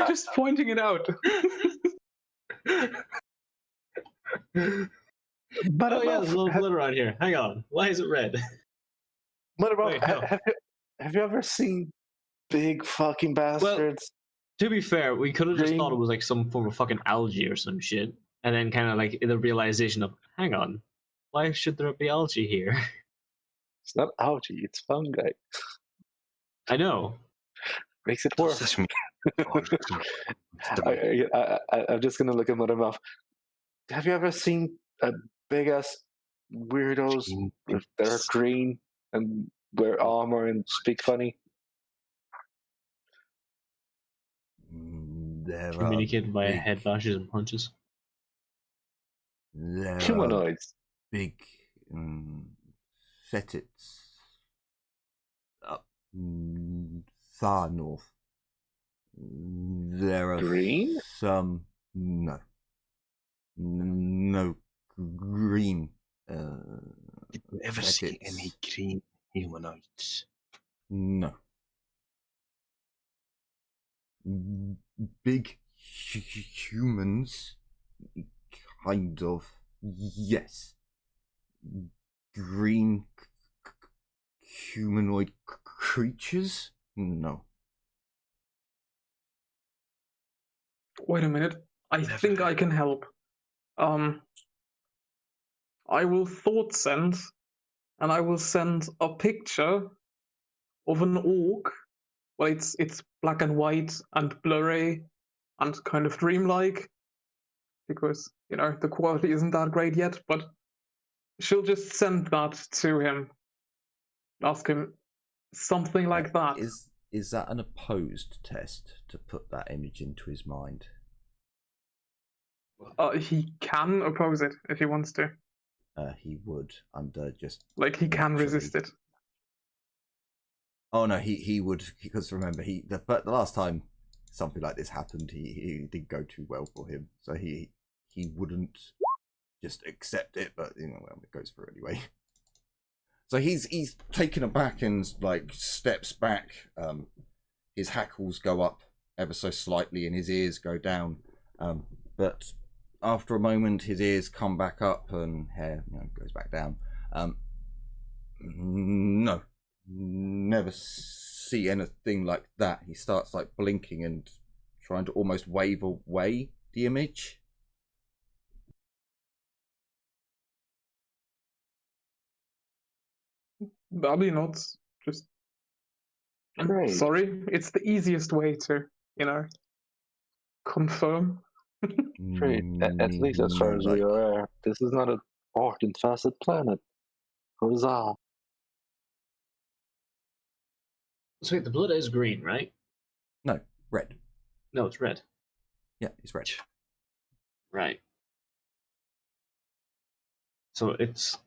Just pointing it out. But oh yeah, there's a little blood around here. Hang on, why is it red? what about Wait, no. have you ever seen big fucking bastards? To be fair, we could have just Green. thought it was like some form of fucking algae or some shit, and then kind of like the realization of, hang on, why should there be algae here? It's not algae, it's fungi. I know. Makes it Does worse. this mean orcs are I'm just gonna look at my mouth. Have you ever seen a big ass weirdos that are green and wear armor and speak funny? There Communicated via big- head bashes and punches. There are Humanoids. big fetits up far north. There are Green? some no green. Did you ever see fetits. any green humanoids? No. Big humans, kind of. Yes. Green humanoid creatures? No. Wait a minute. I think I can help. I will thought send, and I will send a picture of an orc. Well, it's black and white and blurry and kind of dreamlike because the quality isn't that great yet. But she'll just send that to him. Ask him something like that. Is that an opposed test to put that image into his mind? He can oppose it if he wants to. He would under just like he can resist it. Oh no, he would, because remember the last time something like this happened, he didn't go too well for him, so he wouldn't just accept it, but well, it goes through anyway. So he's taken aback and like steps back. His hackles go up ever so slightly and his ears go down, but after a moment his ears come back up and hair goes back down. No, never see anything like that. He starts like blinking and trying to almost wave away the image. Probably not. Just Great. sorry. It's the easiest way to, confirm. Great. At least as far as we are aware, this is not an orc-infested planet. Huzzah. So wait, the blood is green, right? No, red. No, it's red. Yeah, it's red. Right. So it's...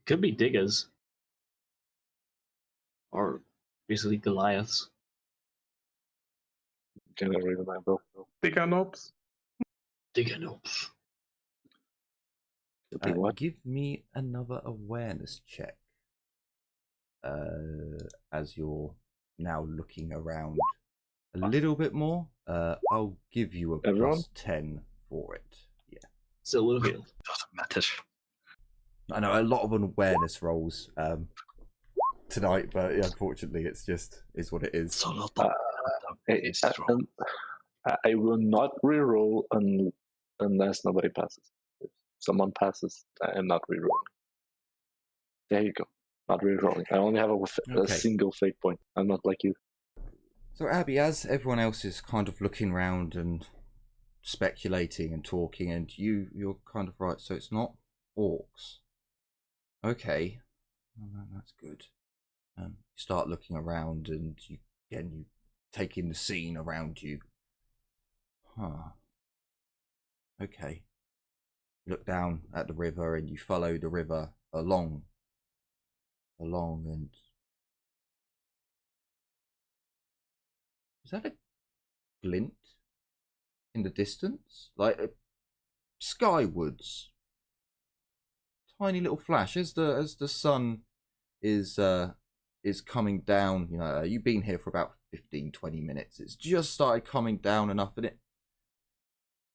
could be diggers. Or basically Goliaths. Can I read my book? Diganops. Diganops. What? Give me another awareness check. As you're now looking around a little bit more, I'll give you a Everyone? +10 for it. Yeah. So Littlefield. Doesn't matter. I know a lot of awareness rolls tonight, but unfortunately, it's what it is. So not I will not reroll unless nobody passes. If someone passes, I am not rerolling. There you go. Not rerolling. I only have a single fate point. I'm not like you. So Abby, as everyone else is kind of looking around and speculating and talking, and you're kind of right. So it's not orcs. Okay, well, that's good. You start looking around, and you take in the scene around you. Huh. Okay. You look down at the river, and you follow the river along, and is that a glint in the distance, like skywards? Tiny little flash as the sun is coming down. You've been here for about 15-20 minutes. It's just started coming down enough, and is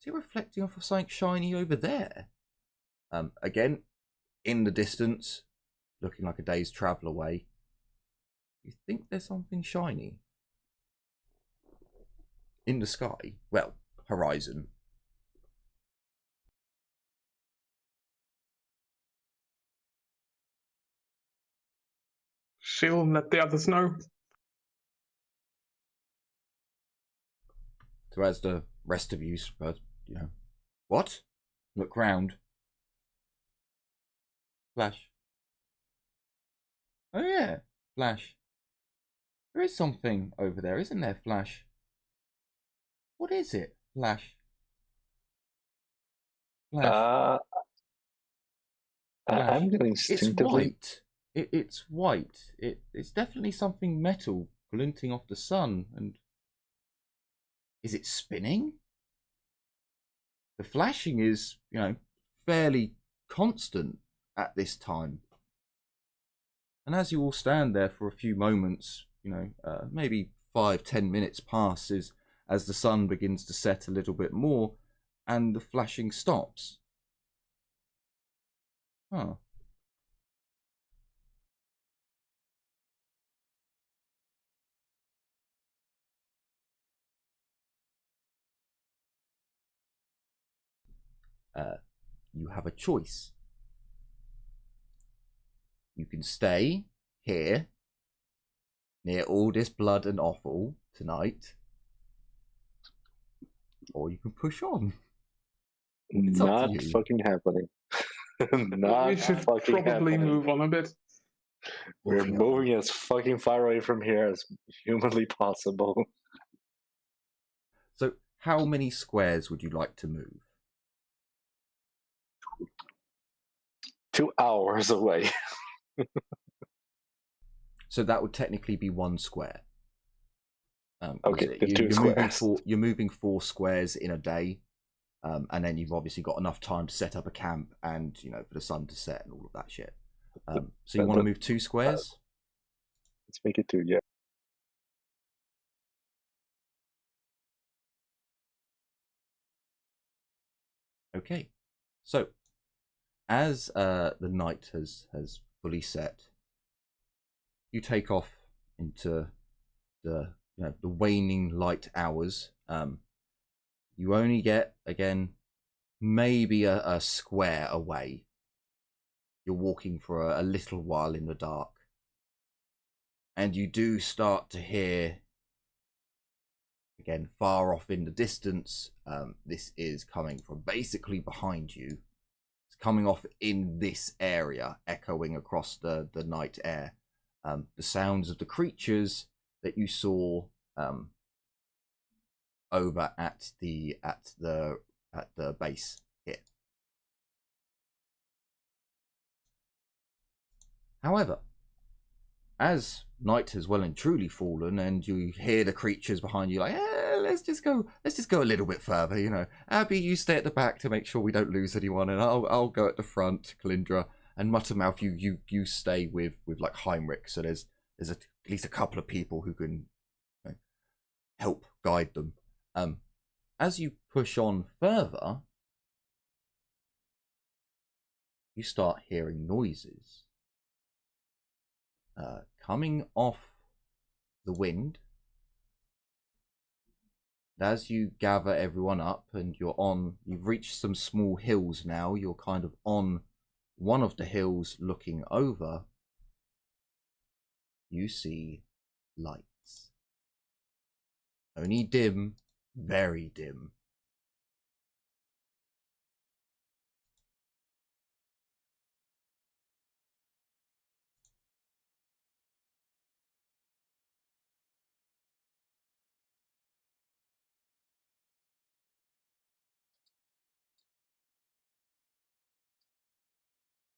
it reflecting off of something shiny over there? Again, in the distance, looking like a day's travel away. You think there's something shiny in the sky? Well, horizon. She'll let the others know. So as the rest of you, what? Look round. Flash. Oh yeah, Flash. There is something over there, isn't there, Flash? What is it, Flash? Flash. Flash. I'm getting instinctively. It's white. It's definitely something metal glinting off the sun. And is it spinning? The flashing is, fairly constant at this time. And as you all stand there for a few moments, maybe 5-10 minutes passes as the sun begins to set a little bit more, and the flashing stops. Huh. You have a choice. You can stay here near all this blood and offal tonight, or you can push on. It's up to Not you. fucking happening. Not We should fucking probably happening. move on a bit. We're Moving on. moving as fucking far away from here as humanly possible. So, how many squares would you like to move? 2 hours away. So that would technically be 1 square. Okay, the 2 squares. You're moving 4 squares in a day, and then you've obviously got enough time to set up a camp and, you know, for the sun to set and all of that shit. So you want to move 2 squares? Let's make it 2, yeah. Okay. So, as the night has fully set, you take off into the the waning light hours. You only get, again, maybe a square away. You're walking for a little while in the dark, and you do start to hear, again, far off in the distance. This is coming from basically behind you. It's coming off in this area, echoing across the night air. The sounds of the creatures that you saw over at the base here. However, as night has well and truly fallen, and you hear the creatures behind you, like, let's just go a little bit further. You know, Abby, you stay at the back to make sure we don't lose anyone, and I'll go at the front, Kalindra, and Muttermouth, you stay with like Heinrich. So there's at least a couple of people who can, you know, help guide them. As you push on further, you start hearing noises coming off the wind. As you gather everyone up and you've reached some small hills now, you're kind of on one of the hills looking over, you see lights. Only dim, very dim.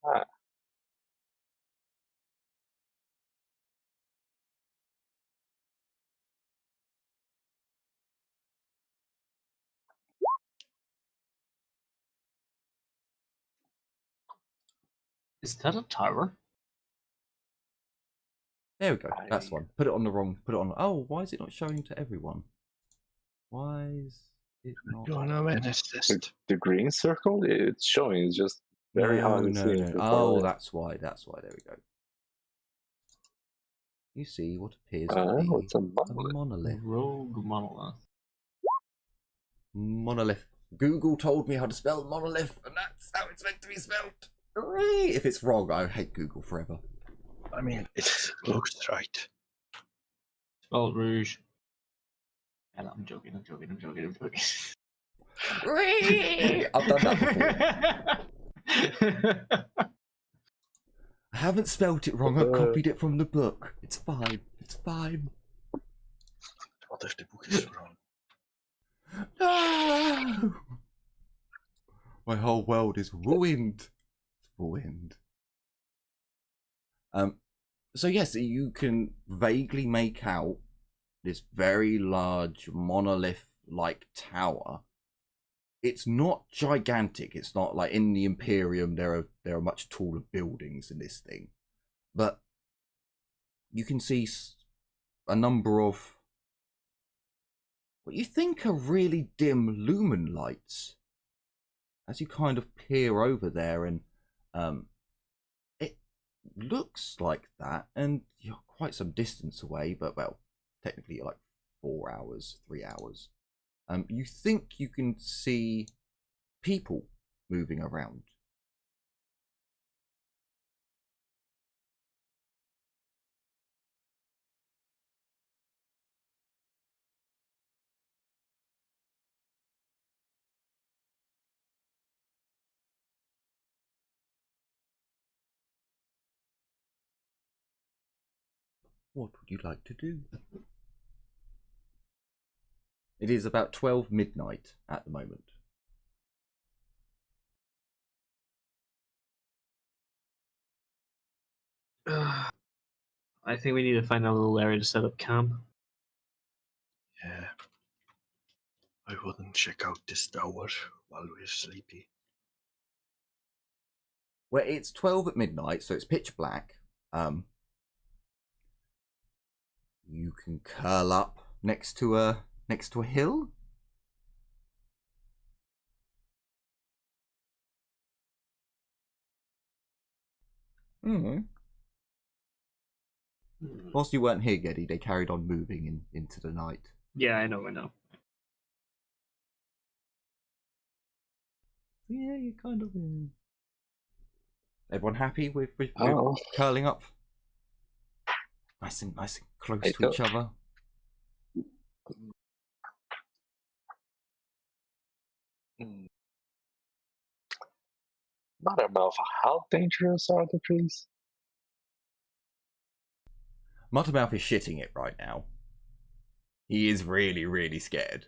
Ah. Is that a tower? There we go. That's one. Put it on. Oh, why is it not showing to everyone? Why is it not? Don't know when it's just. The green circle, it's showing. It's just very hard to see. No. Oh, that's why. There we go. You see what appears to be it's a monolith. monolith. Rogue monolith. Monolith. Google told me how to spell monolith, and that's how it's meant to be spelled. Hooray! If it's wrong, I hate Google forever. I mean, it looks right. Spelled Rouge. And I'm joking. Hooray! I've done that before. I haven't spelt it wrong. I've copied it from the book. It's fine. What if the book is wrong? No! My whole world is ruined. It's ruined. So yes, you can vaguely make out this very large monolith-like tower. It's not gigantic. It's not like in the Imperium. There are much taller buildings in this thing, but you can see a number of what you think are really dim lumen lights as you kind of peer over there, and looks like that, and you're quite some distance away, but well, technically you're like 4 hours, 3 hours. You think you can see people moving around. What would you like to do? It is about 12 midnight at the moment. I think we need to find a little area to set up camp. Yeah. I wouldn't check out this tower while we're sleepy. Well, it's 12 at midnight, so it's pitch black. You can curl up next to a hill. Whilst you weren't here, Geddy, they carried on moving into the night. Yeah, I know. Yeah, you kind of. Everyone happy with Oh. curling up? Nice and close I to each other. Mothermouth, how dangerous are the trees? Muttermouth is shitting it right now. He is really, really scared.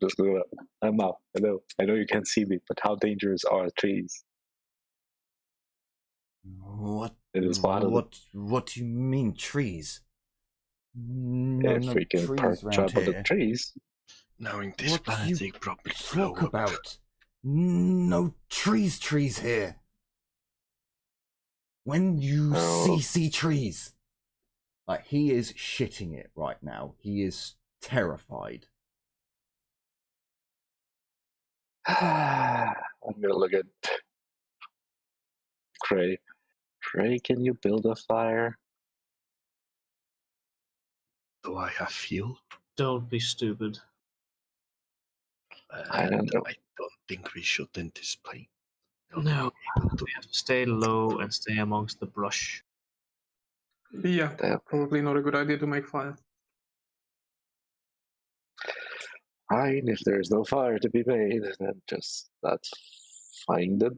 Just go up. I'm up. I know you can't see me, but how dangerous are trees? What? It is part of What do you mean trees? No, if we can perch up on the trees. Knowing this What planet, you they probably blow talk up. about? No trees here. When you see trees, like he is shitting it right now. He is terrified. I'm gonna look at Cray. Cray, can you build a fire? Do I have fuel? Don't be stupid. I don't know. I don't think we should in this plane. No, we have to stay low and stay amongst the brush. Yeah, Yeah. probably not a good idea to make fire. Fine, if there's no fire to be made, then let's find a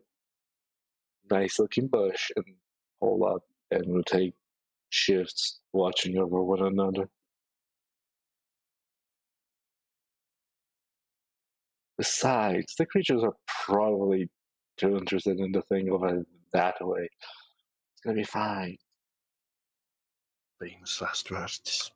nice looking bush and hole up, and we'll take shifts watching over one another. Besides, the creatures are probably too interested in the thing over that way. It's gonna be fine. Famous last words.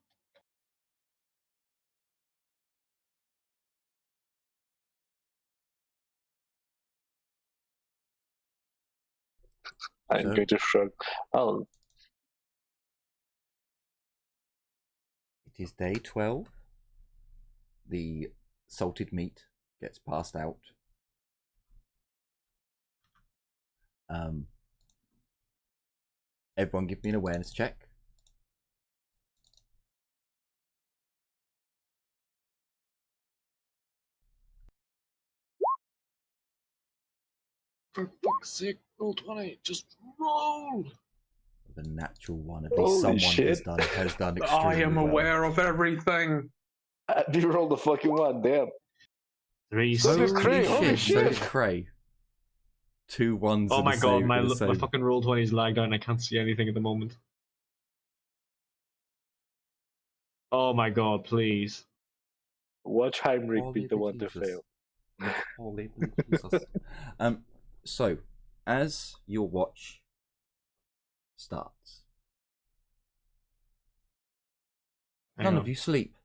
I'm going to shrug. Oh, It is day 12. The salted meat gets passed out. Everyone give me an awareness check. For fuck's sake, roll 20. Just roll! The natural one. At least Holy someone shit. has done extremely I am well. aware of everything. you rolled a fucking one, damn. 3, So did 6, Cray, Holy holy shit! So did shit. Cray. 2 1s. Oh and my a god, save my and a save. fucking roll 20 is lagged out and I can't see anything at the moment. Oh my god, please. Watch Heinrich Holy be the one to Jesus. fail. Holy Jesus. So, as your watch starts, none of you sleep,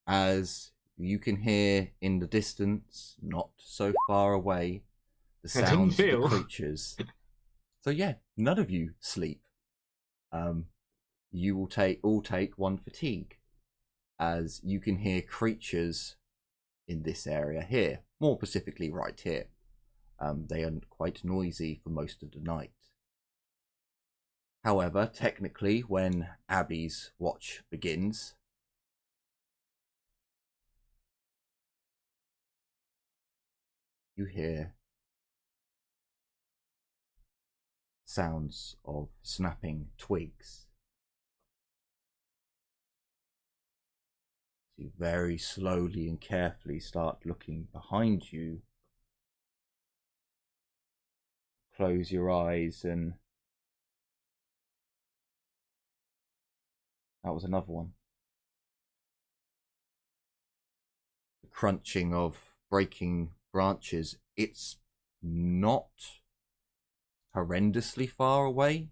as you can hear in the distance, not so far away, the I didn't sounds of the feel. creatures. So yeah, none of you sleep. You will all take 1 fatigue, as you can hear creatures in this area here, more specifically right here. They are quite noisy for most of the night. However, technically, when Abby's watch begins, you hear sounds of snapping twigs. You very slowly and carefully start looking behind you. Close your eyes, and that was another one. The crunching of breaking branches. It's not horrendously far away.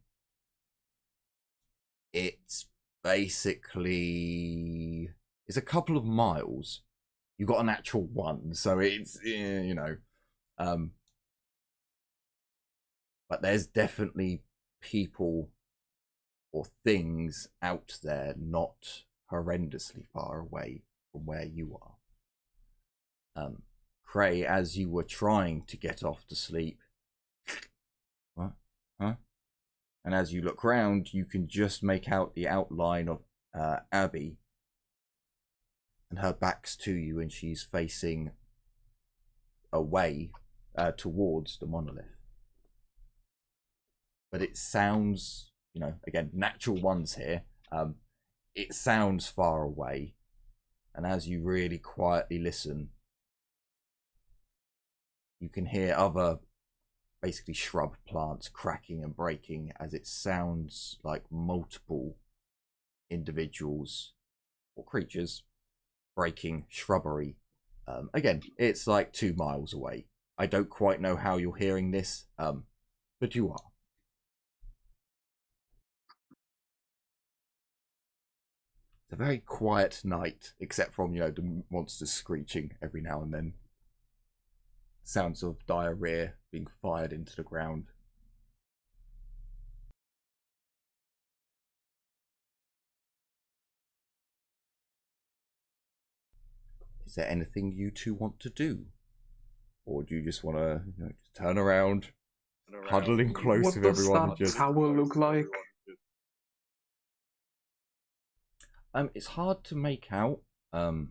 It's basically... it's a couple of miles. You got a natural one, so it's, you know. But there's definitely people or things out there not horrendously far away from where you are. Cray, as you were trying to get off to sleep, what? Huh? And as you look round, you can just make out the outline of Abby, and her back's to you, and she's facing away towards the monolith. But it sounds, you know, again, natural ones here. It sounds far away, and as you really quietly listen, you can hear other, basically shrub plants cracking and breaking, as it sounds like multiple individuals or creatures breaking shrubbery. Again, it's like 2 miles away. I don't quite know how you're hearing this, but you are. It's a very quiet night, except from, you know, the monsters screeching every now and then. Sounds of diarrhea being fired into the ground. Is there anything you two want to do? Or do you just want to, you know, just turn around, huddling close What with does everyone? that Just... tower look like? It's hard to make out, but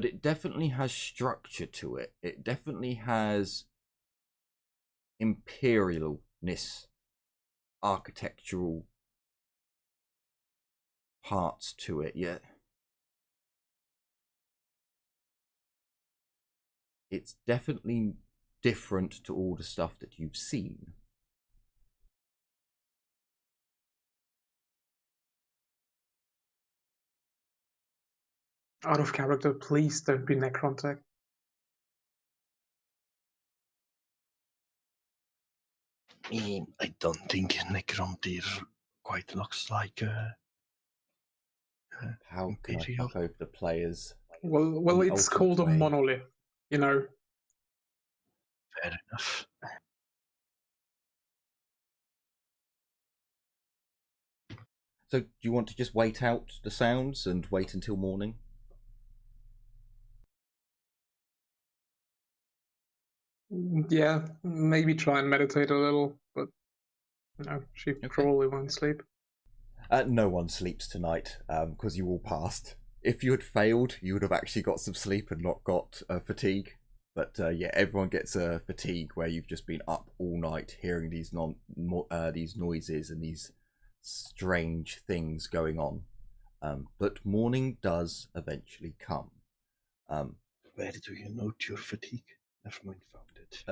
it definitely has structure to it. It definitely has imperialness, architectural parts to it. Yeah, it's definitely different to all the stuff that you've seen. Out of character, please don't be Necrontech. I don't think Necromtir quite looks like How can I Imperial. fuck over the players? Well, The it's ultimate called a way. monolith, you know. Fair enough. So do you want to just wait out the sounds and wait until morning? Yeah, maybe try and meditate a little, but no, she Okay. probably won't sleep. No one sleeps tonight, because you all passed. If you had failed, you would have actually got some sleep and not got fatigue. But yeah, everyone gets a fatigue where you've just been up all night hearing these these noises and these strange things going on. But morning does eventually come. Where do you note your fatigue? Never mind, found it.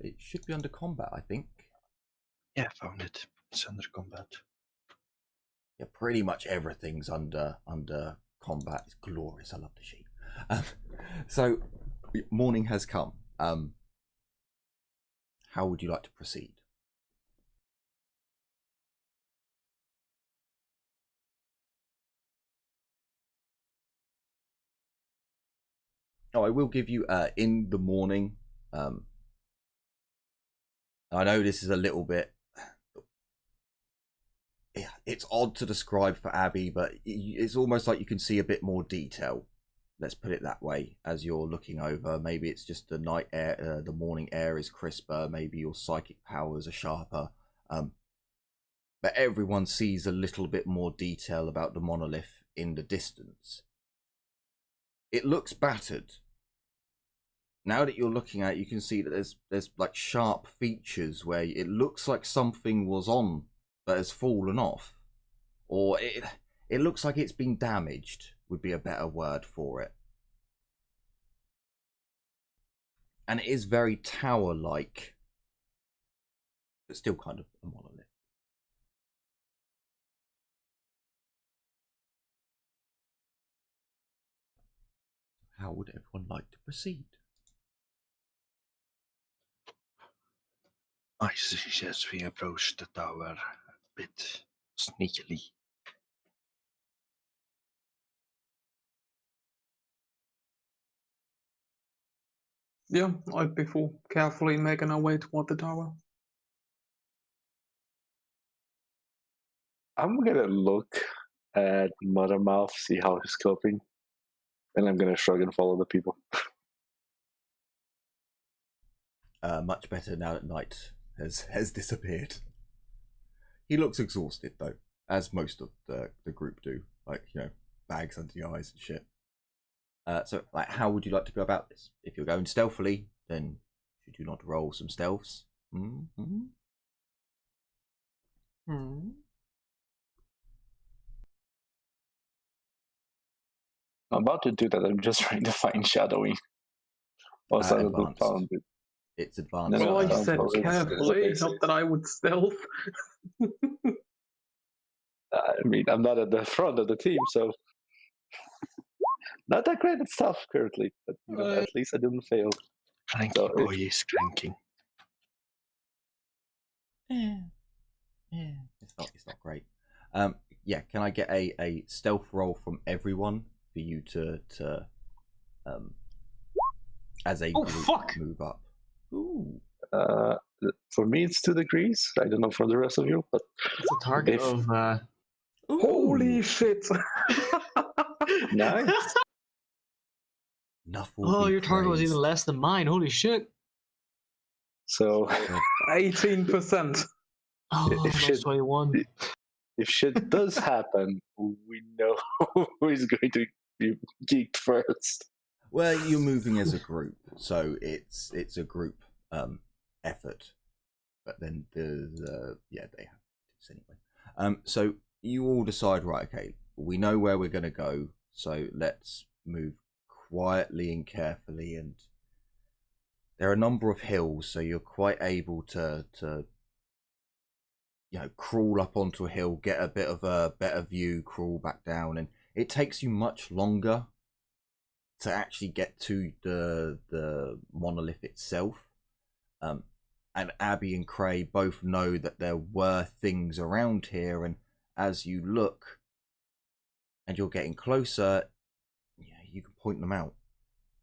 It should be under combat, I think. Yeah, found it. It's under combat. Yeah, pretty much everything's under combat. It's glorious. I love the sheet. So morning has come. How would you like to proceed? Oh, I will give you in the morning. I know this is a little bit... yeah, it's odd to describe for Abby, but it's almost like you can see a bit more detail. let's put it that way. As you're looking over, maybe it's just the night air, the morning air is crisper. Maybe your psychic powers are sharper. But everyone sees a little bit more detail about the monolith in the distance. It looks battered. Now that you're looking at it, you can see that there's like sharp features where it looks like something was on but has fallen off, or it looks like it's been damaged, would be a better word for it. And it is very tower-like, but still kind of a monolith. How would everyone like to proceed? I suggest we approach the tower a bit sneakily. Yeah, I'd be for carefully making our way toward the tower. I'm gonna look at Mothermouth, see how he's coping, and I'm gonna shrug and follow the people. Much better now that night has disappeared. He looks exhausted though, as most of the group do. Like, you know, bags under the eyes and shit. So, like, how would you like to go about this? If you're going stealthily, then should you not roll some stealths? Mm-hmm. I'm about to do that. I'm just trying to find shadowing. Also, Advanced. It's advanced. No, Well, I no, said no, it's carefully, basic. not that I would stealth. I mean, I'm not at the front of the team, so not that great at stuff currently. But you know, at least I didn't fail. Cranky So boy is cranking. Yeah. It's not great. Yeah, can I get a stealth roll from everyone for you to as a group move up? Ooh. For me, it's 2 degrees. I don't know for the rest of you, but It's a target of. Holy shit! nice. Enough will be your target was even praised. less than mine. Holy shit! So 18%. Oh, If that's shit- 21. if shit does happen, we know who is going to be geeked first. Well, you're moving as a group, so it's a group effort. But then they have this anyway. So you all decide, right? Okay, we know where we're going to go, so let's move quietly and carefully. And there are a number of hills, so you're quite able to crawl up onto a hill, get a bit of a better view, crawl back down, and it takes you much longer to actually get to the monolith itself. And Abby and Cray both know that there were things around here, and as you look and you're getting closer, you can point them out.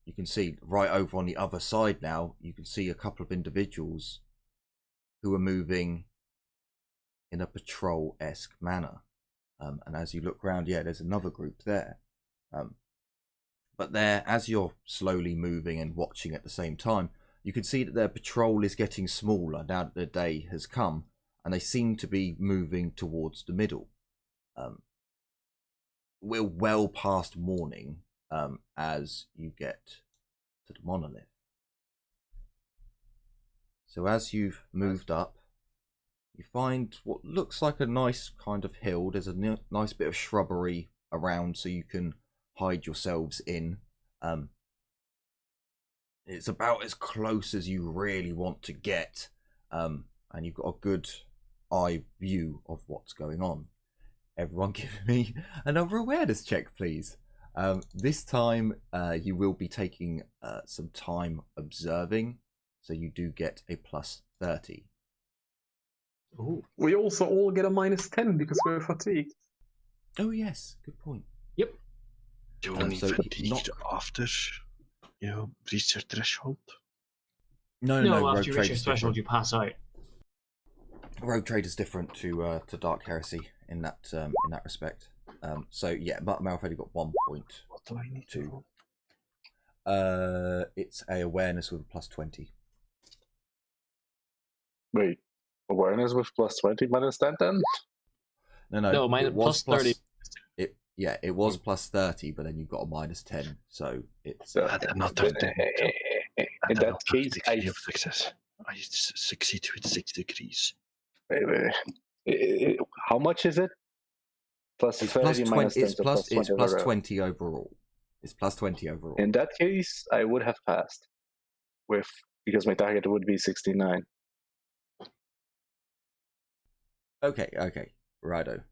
You can see right over on the other side now, you can see a couple of individuals who are moving in a patrol-esque manner. And as you look around, there's another group there. But there, as you're slowly moving and watching at the same time, you can see that their patrol is getting smaller now that the day has come, and they seem to be moving towards the middle. We're well past morning as you get to the monolith. So as you've moved up, you find what looks like a nice kind of hill. There's a nice bit of shrubbery around so you can hide yourselves in. It's about as close as you really want to get, and you've got a good eye view of what's going on. Everyone give me another awareness check, please. This time you will be taking some time observing, so you do get a plus 30. Ooh. We also all get a -10 because we're fatigued. Oh yes, good point. Yep. You only so fatigued after you reach your threshold? No, No, Rogue after you reach Trade your is threshold, different. you pass out. Rogue Trade is different to Dark Heresy in that respect. So yeah, Mouth only got 1 point. What do I need to roll? It's a awareness with a +20. Wait, awareness with +20 minus that then? No, it was plus 30. It was +30, but then you've got a -10, so it's. Add another 10. In that case, degree of success. I succeed with 6 degrees. How much is it? Plus It's 30 minus 10, it's so plus +20 overall. 20 overall. It's +20 overall. In that case, I would have passed because my target would be 69. Okay, righto.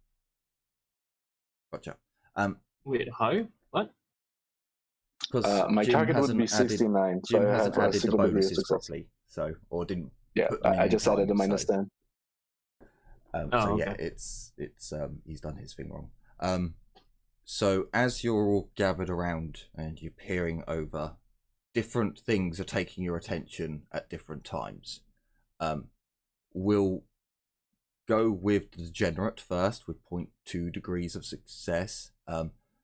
Gotcha. Wait, how? What? Because my target would be 69, so Jim I hasn't have a added the single degree of bonuses success. properly, or didn't. Yeah, put them in I just time, added a minus so, 10. Yeah, okay. it's he's done his thing wrong. So as you're all gathered around and you're peering over, different things are taking your attention at different times. We'll go with the degenerate first with 0.2 degrees of success.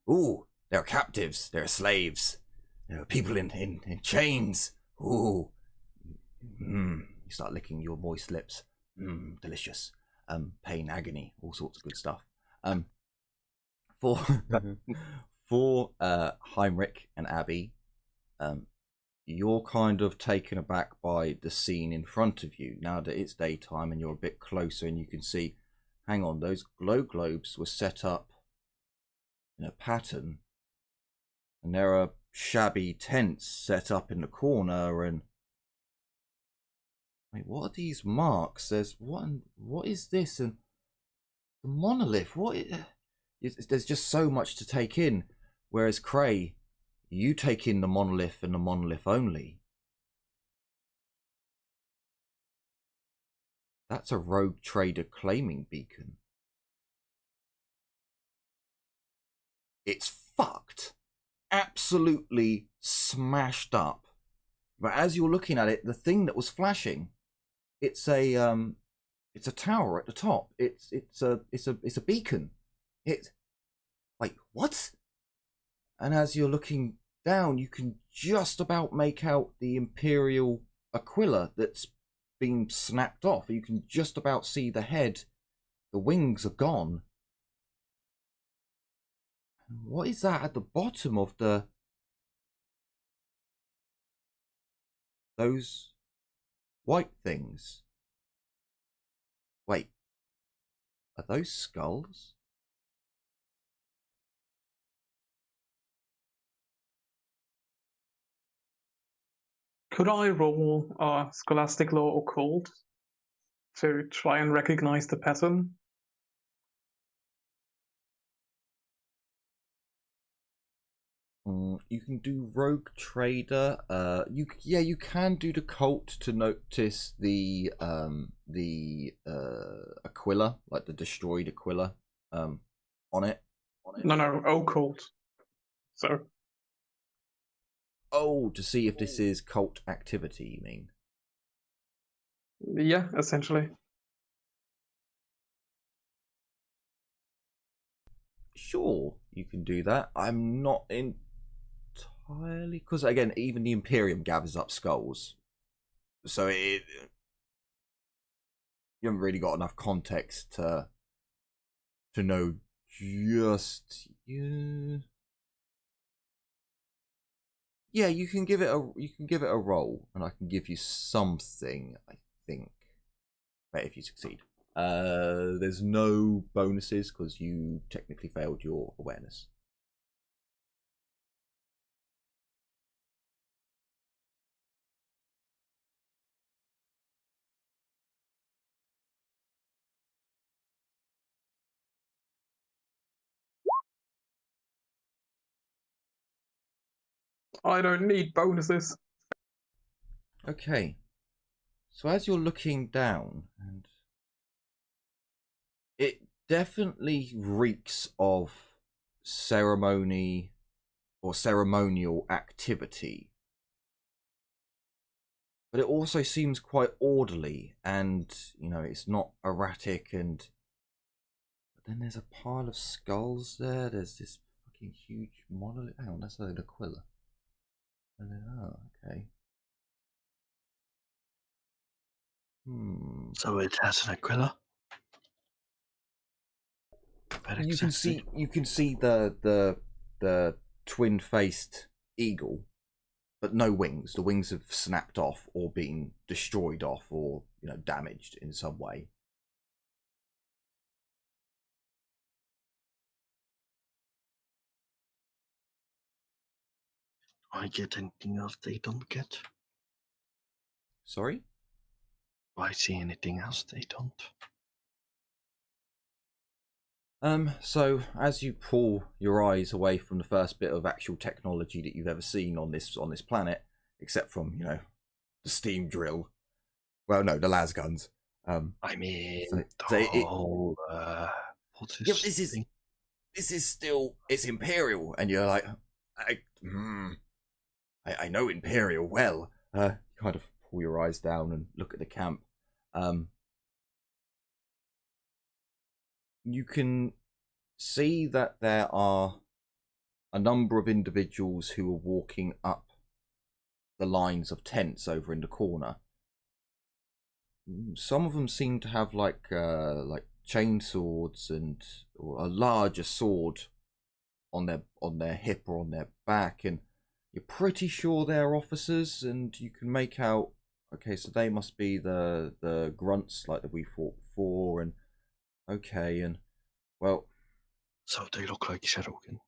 Ooh, there are captives, there are slaves, there are people in chains. Ooh. You start licking your moist lips. Delicious. Pain, agony, all sorts of good stuff. For Heinrich and Abby, you're kind of taken aback by the scene in front of you now that it's daytime and you're a bit closer and you can see, hang on, those glow globes were set up in a pattern and there are shabby tents set up in the corner and wait, what are these marks? There's what is this? And the monolith, there's just so much to take in. Whereas Cray, you take in the monolith and the monolith only. That's a rogue trader claiming beacon. It's fucked. Absolutely smashed up. But as you're looking at it, the thing that was flashing, it's a tower at the top. It's a beacon. Like what? And as you're looking down, you can just about make out the Imperial Aquila that's been snapped off. You can just about see the head. The wings are gone. What is that at the bottom of those white things? Wait, are those skulls? Could I roll Scholastic Law Occult to try and recognize the pattern? You can do Rogue Trader. You can do the Cult to notice the Aquila, like the destroyed Aquila, on it. No, Occult. So. Oh, to see if this is cult activity, you mean? Yeah, essentially. Sure, you can do that. I'm not entirely... Because, again, even the Imperium gathers up skulls. So you haven't really got enough context to know just... Yeah, you can give it a roll, and I can give you something, I think. But if you succeed. There's no bonuses because you technically failed your awareness. I don't need bonuses. Okay. So as you're looking down, and it definitely reeks of ceremony or ceremonial activity. But it also seems quite orderly and, it's not erratic and... But then there's a pile of skulls there. There's this fucking huge monolith. Hang on, that's an Aquila. And then, oh, okay. So it has an Aquila. You can see the twin-faced eagle, but no wings. The wings have snapped off or been destroyed off, or damaged in some way. I get anything else they don't get? Sorry? Do I see anything else they don't? So as you pull your eyes away from the first bit of actual technology that you've ever seen on this planet, except from the steam drill, well, no, the las guns. I mean, what's yeah, this thing? This is still, it's Imperial, and you're like, I know Imperial well. Kind of pull your eyes down and look at the camp. You can see that there are a number of individuals who are walking up the lines of tents over in the corner. Some of them seem to have like chain swords or a larger sword on their hip or on their back, and you're pretty sure they're officers, and you can make out, okay, so they must be the grunts like that we fought before, and okay, and well, so they look like Shadowkin.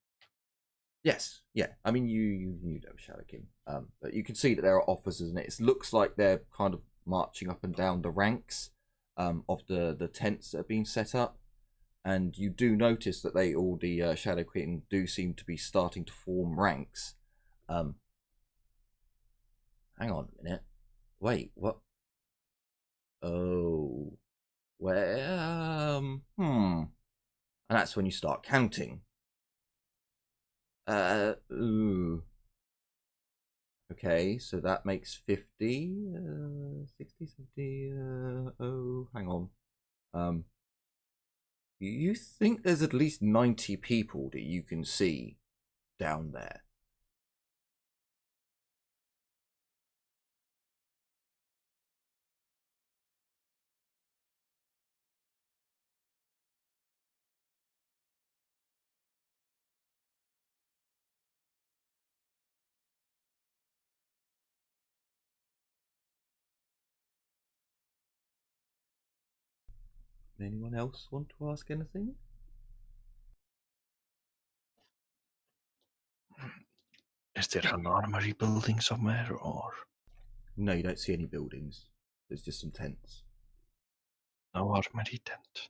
Yes, yeah. I mean, you know Shadowkin, but you can see that there are officers, and it looks like they're kind of marching up and down the ranks of the tents that are being set up, and you do notice that the Shadowkin do seem to be starting to form ranks. Hang on a minute. Wait, what? Oh, well, and that's when you start counting. Ooh. Okay, so that makes 50, 60, 70, oh, hang on. You think there's at least 90 people that you can see down there? Anyone else want to ask anything? Is there an armory building somewhere, or No, you don't see any buildings. There's just some tents. no armory tent?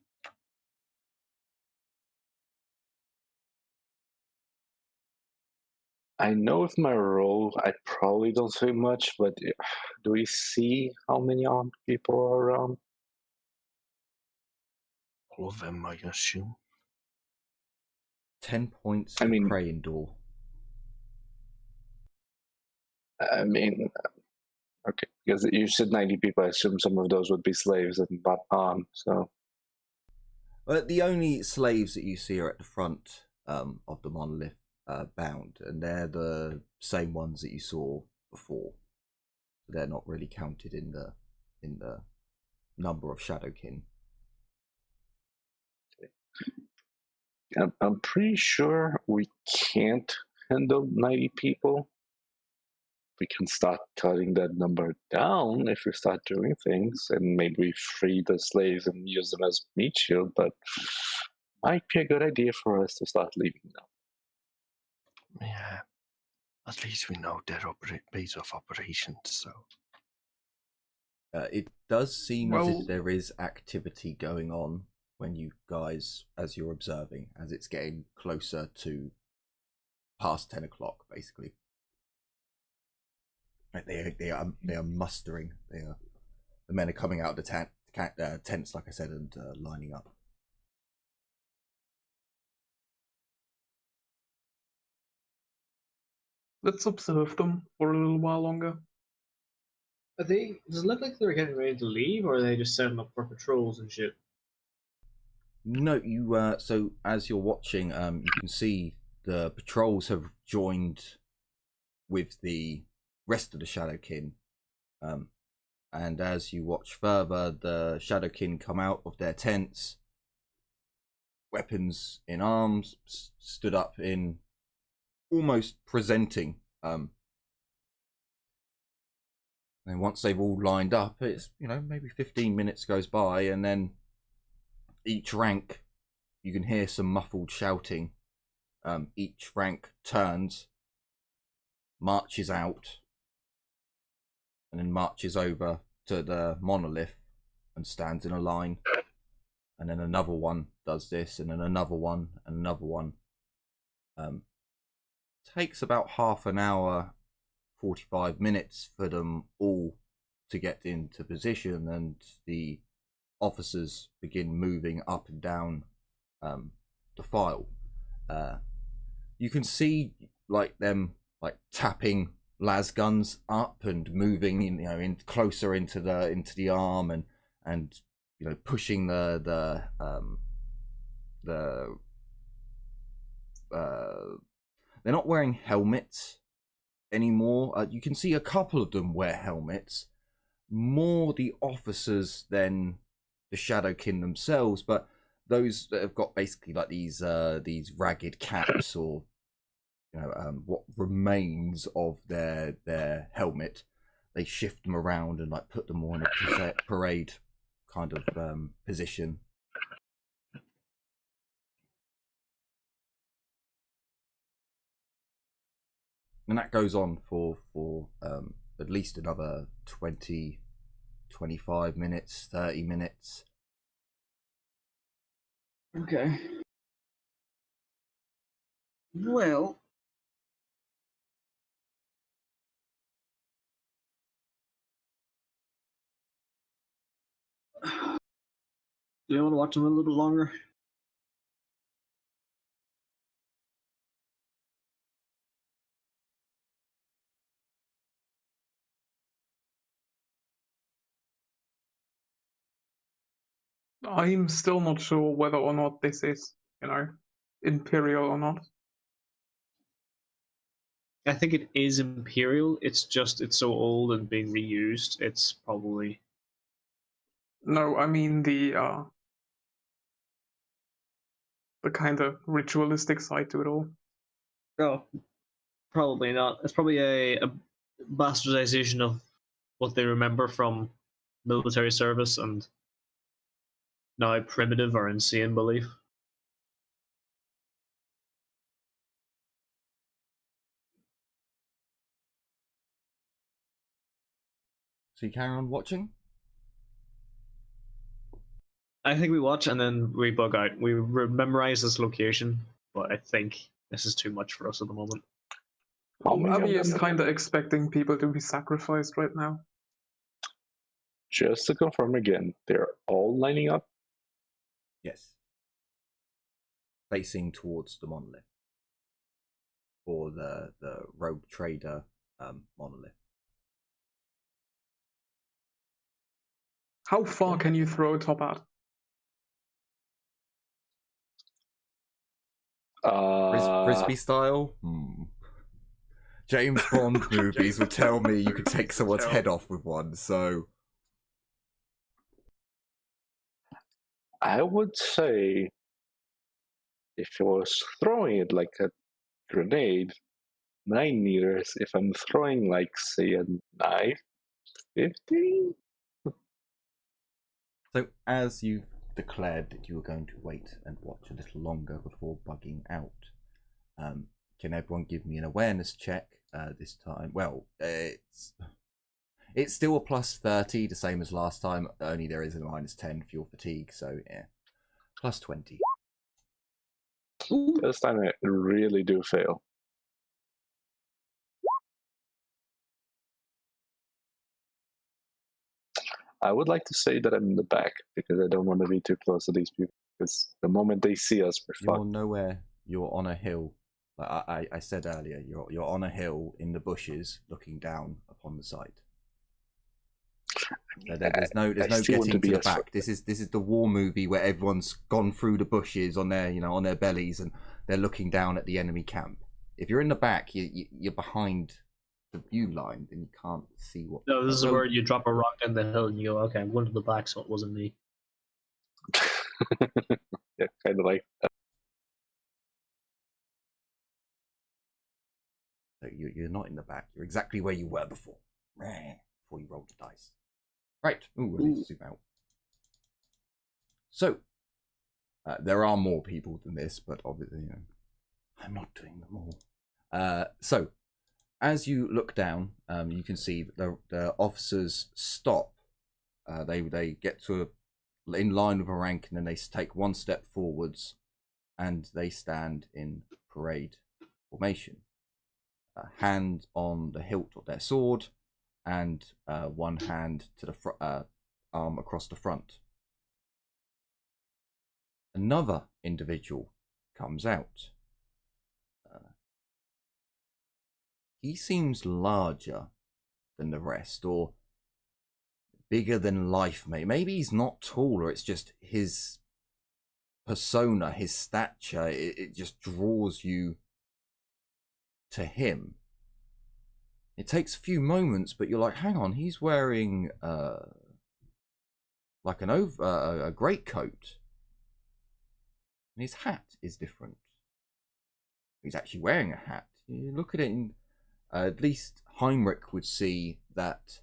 I know with my role, I probably don't say much, but do we see how many armed people are around? All of them, I assume. 10 points I for mean- Crane Door. I mean, okay, because you said 90 people, I assume some of those would be slaves and not armed, so... The only slaves that you see are at the front of the Monnalith bound, and they're the same ones that you saw before. They're not really counted in the number of Shadowkin. I'm pretty sure we can't handle 90 people. We can start cutting that number down if we start doing things, and maybe we free the slaves and use them as meat shield, but might be a good idea for us to start leaving now. Yeah. At least we know their base of operations, so... It does seem as Well- if there is activity going on when you guys, as you're observing, as it's getting closer to past 10 o'clock, basically. Like they are mustering. The men are coming out of the tents, like I said, and lining up. Let's observe them for a little while longer. Does it look like they're getting ready to leave, or are they just setting up for patrols and shit? No, you. So as you're watching, you can see the patrols have joined with the rest of the Shadowkin. And as you watch further, the Shadowkin come out of their tents, weapons in arms, stood up in almost presenting. And once they've all lined up, it's, you know, maybe 15 minutes goes by, and then each rank, you can hear some muffled shouting. Each rank turns, marches out, and then marches over to the Monnalith and stands in a line. And then another one does this, and then another one, and another one. Takes about half an hour, 45 minutes for them all to get into position, and the officers begin moving up and down the file. You can see like them like tapping las guns up and moving in closer into the arm, and you know, pushing they're not wearing helmets anymore. You can see a couple of them wear helmets, more the officers than the Shadowkin themselves, but those that have got basically like these ragged caps, or you know, what remains of their helmet, they shift them around and like put them all in a parade kind of position. And that goes on for at least another 20, 25 minutes, 30 minutes. Okay. Well, do you want to watch them a little bit longer? I'm still not sure whether or not this is, you know, Imperial or not. I think it is Imperial. It's just it's so old and being reused. It's probably No, I mean the kind of ritualistic side to it all. oh, probably not. It's probably a bastardization of what they remember from military service and now primitive or insane belief. So you carry on watching? I think we watch and then we bug out. We memorize this location, but I think this is too much for us at the moment. Abby is kind of expecting people to be sacrificed right now. Just to confirm again, they're all lining up? Yes. Facing towards the Monnalith. Or the rogue trader Monnalith. How far can you throw a top hat? Frisbee style? James Bond movies would tell me you could take someone's head off with one, so... I would say if I was throwing it like a grenade, 9 meters. If I'm throwing like, say, a knife, 15? So as you've declared that you were going to wait and watch a little longer before bugging out, can everyone give me an awareness check this time? Well, it's still a plus 30, the same as last time, only there is a minus 10 for your fatigue, so yeah, plus 20. This time I really do fail. I would like to say that I'm in the back because I don't want to be too close to these people. Because the moment they see us, we're You're fucked. nowhere. You're on a hill. Like I said earlier, you're on a hill in the bushes, looking down upon the site. So there's no getting to the back. This is the war movie where everyone's gone through the bushes on their bellies and they're looking down at the enemy camp. If you're in the back, you're behind the view line, then you can't see what. No, this is So- where you drop a rock down the hill and you go, okay, I'm going to the back, so it wasn't me. Yeah, kind of like that. So you're not in the back. You're exactly where you were before. Before you rolled the dice. Right. Ooh, I need to zoom out. So, there are more people than this, but obviously, I'm not doing them all. So, as you look down, you can see that the officers stop. They get to in line with a rank, and then they take one step forwards, and they stand in parade formation. Hand on the hilt of their sword, and one hand to the arm across the front. Another individual comes out. He seems larger than the rest, or bigger than life. Maybe he's not taller, it's just his persona, his stature, it just draws you to him. It takes a few moments, but you're like, hang on, he's wearing like a greatcoat. And his hat is different. He's actually wearing a hat. You look at it, and at least Heinrich would see that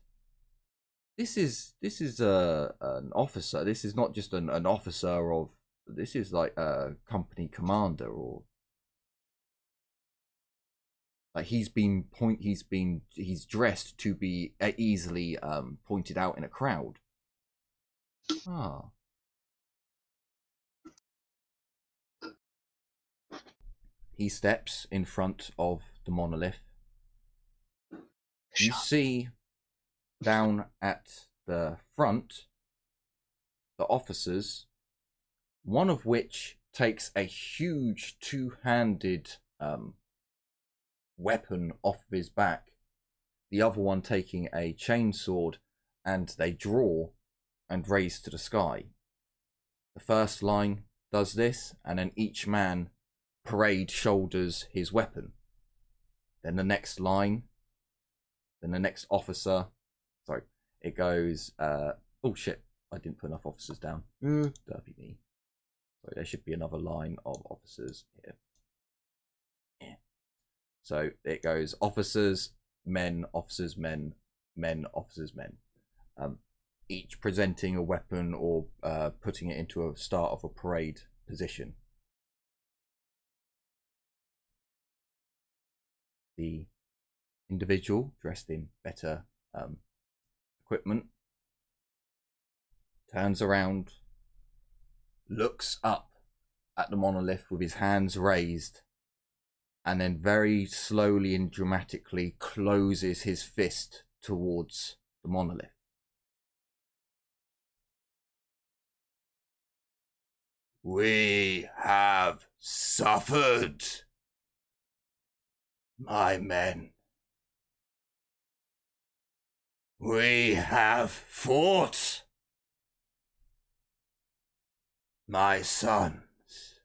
this is an officer. This is not just an officer of. This is like a company commander, or like he's dressed to be easily pointed out in a crowd. Ah. He steps in front of the monolith. You see down at the front the officers, one of which takes a huge two-handed weapon off of his back, the other one taking a chainsword, and they draw and raise to the sky. The first line does this, and then each man parade shoulders his weapon. Then the next line, then the next officer. Sorry, it goes. Oh shit! I didn't put enough officers down. Derpy me. So there should be another line of officers here. Yeah. So it goes officers, men, officers, men, men, officers, men. Each presenting a weapon or putting it into a start of a parade position. The individual dressed in better equipment turns around, looks up at the monolith with his hands raised, and then very slowly and dramatically closes his fist towards the monolith. We have suffered, my men. We have fought, my sons,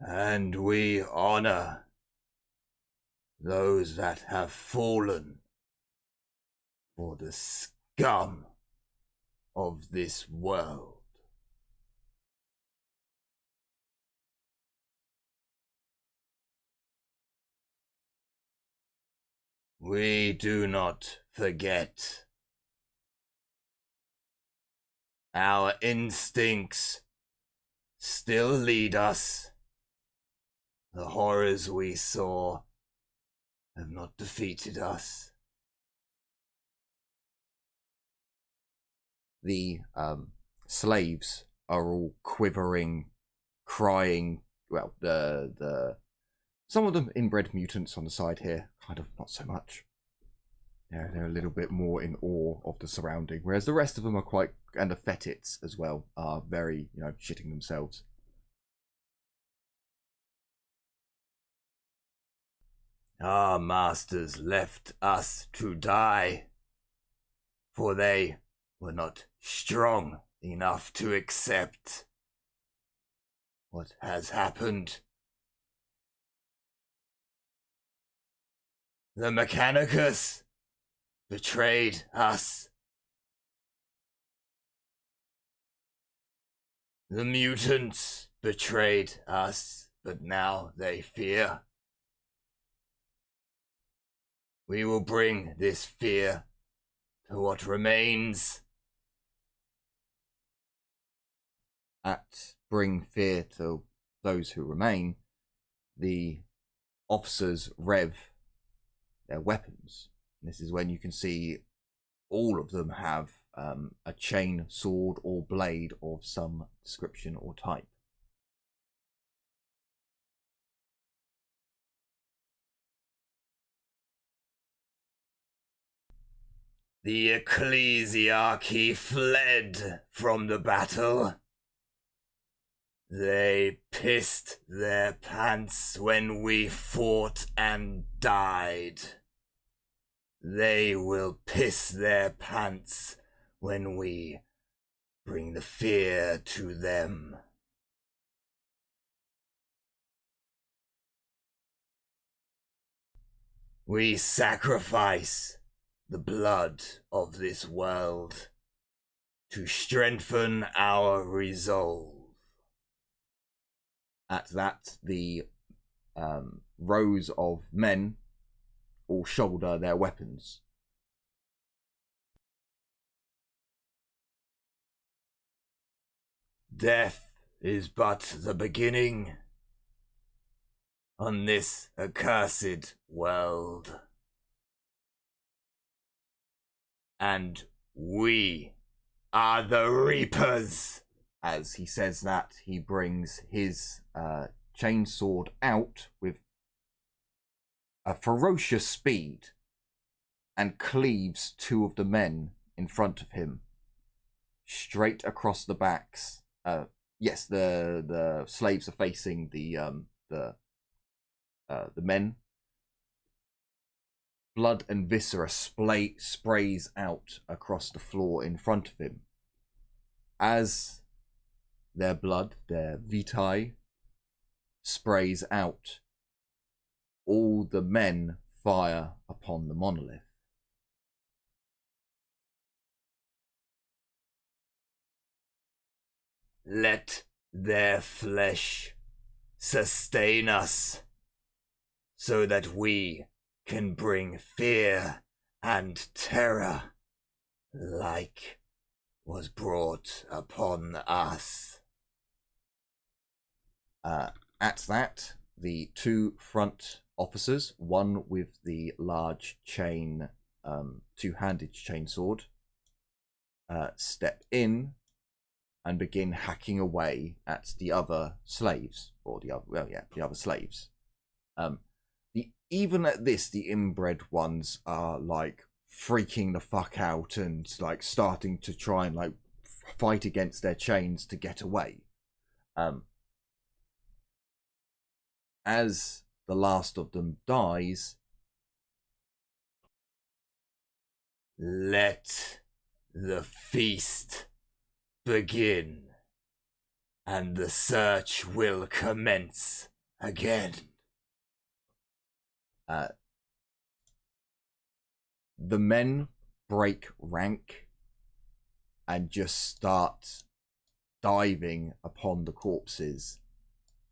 and we honor those that have fallen for the scum of this world. We do not forget. Our instincts still lead us. The horrors we saw have not defeated us. The slaves are all quivering, crying. Well, some of them inbred mutants on the side here, kind of not so much. Yeah, they're a little bit more in awe of the surrounding, whereas the rest of them are quite, and the fetids as well, are very, shitting themselves. Our masters left us to die, for they were not strong enough to accept what has happened. The Mechanicus betrayed us. The mutants betrayed us, but now they fear. We will bring this fear to what remains. At bring fear to those who remain, the officers rev their weapons. This is when you can see all of them have a chain, sword, or blade of some description or type. The ecclesiarchy fled from the battle. They pissed their pants when we fought and died. They will piss their pants when we bring the fear to them. We sacrifice the blood of this world to strengthen our resolve. At that, the rows of men all shoulder their weapons. Death is but the beginning on this accursed world. And we are the Reapers. As he says that, he brings his chainsword out with a ferocious speed and cleaves two of the men in front of him straight across the backs. Yes, the slaves are facing the men. Blood and viscera sprays out across the floor in front of him. As their blood, their vitae, sprays out, all the men fire upon the monolith. Let their flesh sustain us, so that we can bring fear and terror like was brought upon us. At that, the two front officers, one with the large chain, two-handed chainsword, step in and begin hacking away at the other slaves, or the other slaves. Even at this, the inbred ones are like freaking the fuck out and like starting to try and like fight against their chains to get away. As the last of them dies, let the feast begin, and the search will commence again. The men break rank and just start diving upon the corpses,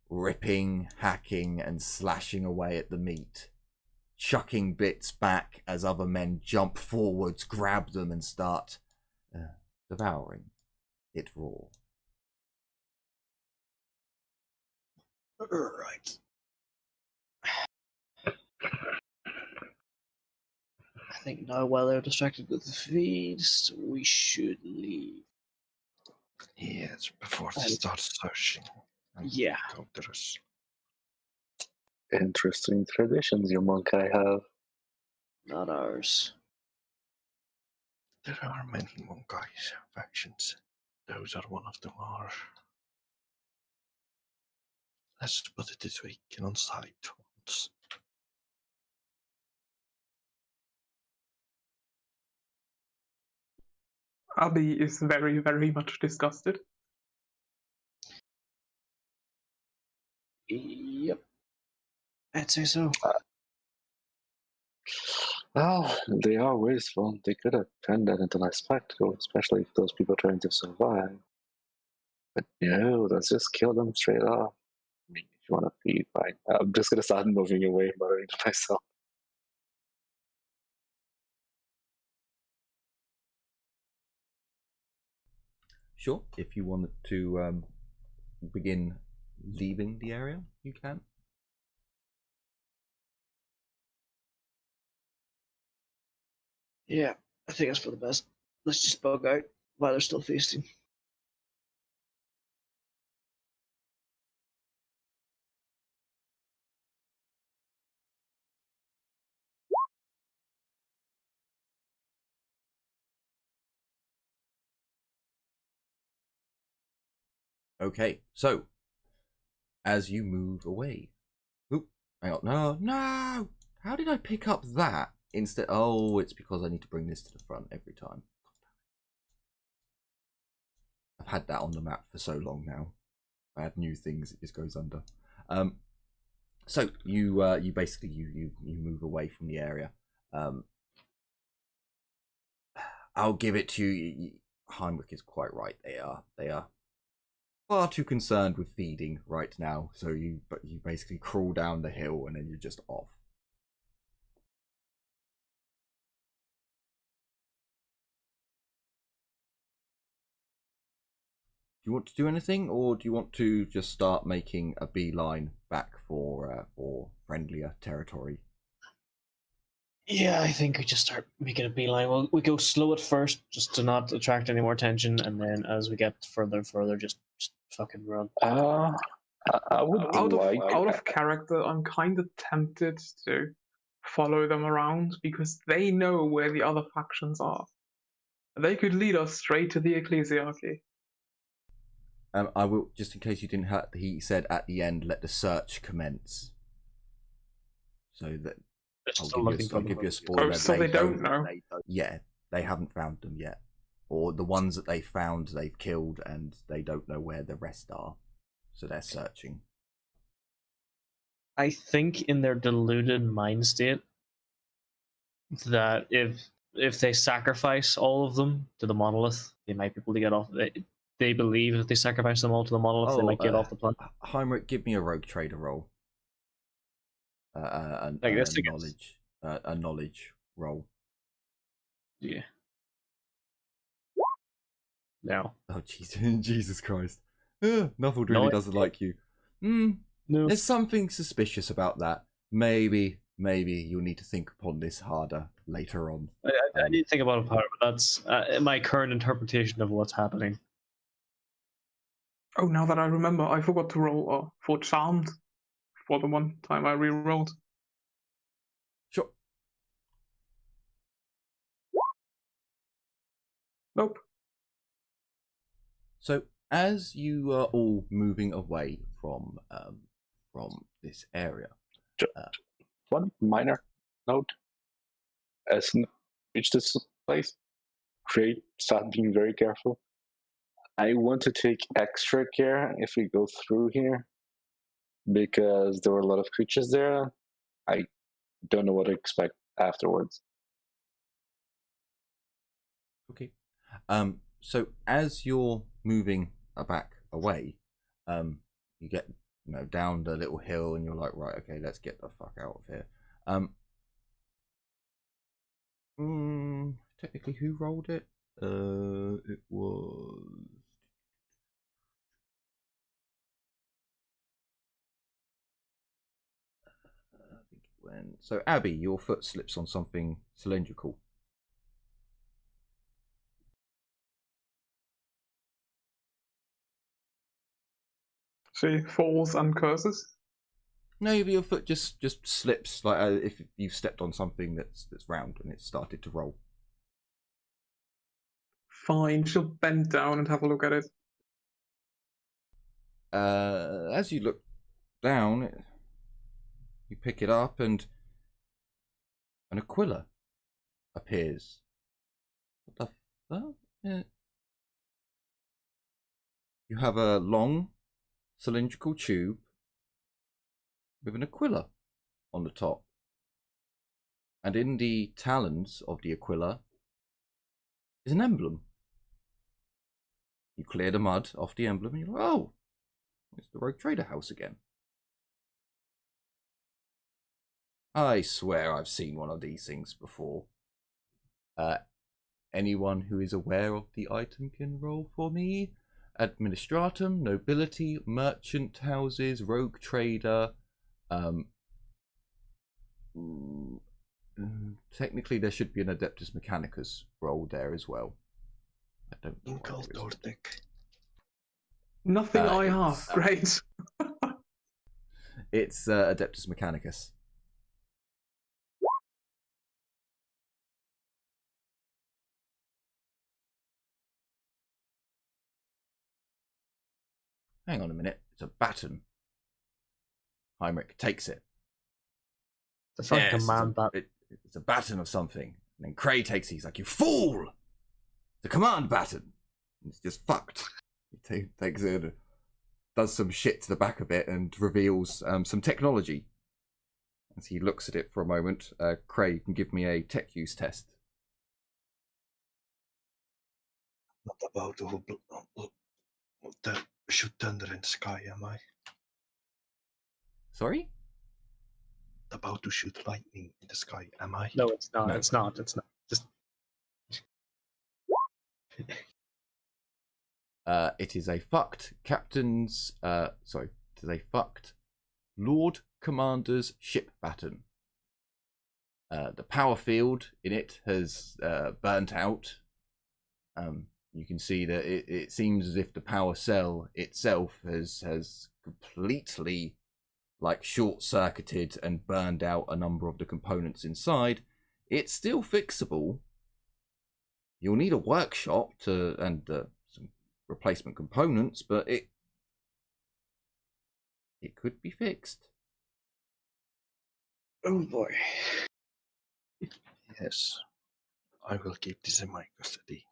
ripping, hacking, and slashing away at the meat, chucking bits back as other men jump forwards, grab them, and start devouring it raw. Right. I think now, while they're distracted with the feast, we should leave. Yes, before they start searching. Yeah. Encounter us. Interesting traditions your monk I have. Not ours. There are many Monkai factions. Those are one of them are. Let's put it this way, can on side ones. Abby is very, very much disgusted. Yep. I'd say so. Oh, they are wasteful. They could have turned that into a nice spectacle, especially if those people trying to survive. But no, let's just kill them straight off. I mean, if you want to feed, fine. I'm just gonna start moving away, muttering to myself. Sure, if you wanted to begin leaving the area, you can. Yeah, I think that's for the best. Let's just bug out while they're still feasting. Okay, so as you move away, oop, hang on, no, how did I pick up that instead? Oh, it's because I need to bring this to the front every time. I've had that on the map for so long now. I add new things, it just goes under. So you basically you move away from the area. I'll give it to you. Heinrich is quite right. They are far too concerned with feeding right now. So you basically crawl down the hill and then you're just off. Do you want to do anything, or do you want to just start making a beeline back for friendlier territory? Yeah, I think we just start making a beeline. We go slow at first, just to not attract any more attention, and then as we get further and further, just fucking run. I would Out of character, I'm kind of tempted to follow them around because they know where the other factions are. They could lead us straight to the ecclesiarchy. I will, just in case you didn't have. He said at the end, "Let the search commence." So that I'll give you a spoiler. Oh, so they don't know. Yeah, they haven't found them yet, or the ones that they found, they've killed, and they don't know where the rest are. So they're searching. I think in their deluded mind state that if they sacrifice all of them to the monolith, they might be able to get off. They believe if they sacrifice them all to the monolith, they might get off the planet. Heinrich, give me a rogue trader roll. A knowledge roll. Yeah. No. Oh Jesus Christ! Nuffled really doesn't like you. No. There's something suspicious about that. Maybe you'll need to think upon this harder later on. I need to think about it harder, but that's my current interpretation of what's happening. Oh, now that I remember, I forgot to roll for Charmed for the one time I re-rolled. Sure. Nope. So as you are all moving away from this area, one minor note: as we reach this place, start being very careful. I want to take extra care if we go through here, because there were a lot of creatures there. I don't know what to expect afterwards. Okay. So as you're moving back away, you get down the little hill, and you're like, right, okay, let's get the fuck out of here. Technically, who rolled it? It was. I think it went. So Abby, your foot slips on something cylindrical. She falls and curses. No, your foot just slips, like if you've stepped on something that's round and it started to roll. Fine, she'll bend down and have a look at it. As you look down, you pick it up, and an aquila appears. What the fuck? You have a long cylindrical tube with an aquila on the top, And in the talons of the Aquila is an emblem. You clear the mud off the emblem and you're like, oh, it's the Rogue Trader house again. I swear I've seen one of these things before. Anyone who is aware of the item can roll for me. Administratum, nobility, merchant houses, rogue trader. Technically, there should be an Adeptus Mechanicus roll there as well. I don't know. Nothing I have. It's- Great. It's Adeptus Mechanicus. Hang on a minute. It's a baton. Heinrich takes it. It's like Yes, command that. It's a baton of something. And then Cray takes it. He's like, you fool! It's a command baton. And it's just fucked. He takes it, does some shit to the back of it, and reveals some technology. As he looks at it for a moment, Cray, you can give me a tech use test. Not about to shoot thunder in the sky, am I? Sorry? About to shoot lightning in the sky, am I? No, it's not. No. It's not. It's not. Just It is a fucked captain's. Sorry, it is a fucked Lord Commander's ship baton. The power field in it has burnt out. You can see that it seems as if the power cell itself has completely short-circuited and burned out a number of the components inside. It's still fixable. You'll need a workshop and some replacement components, but it could be fixed. oh boy. Yes. I will keep this in my custody.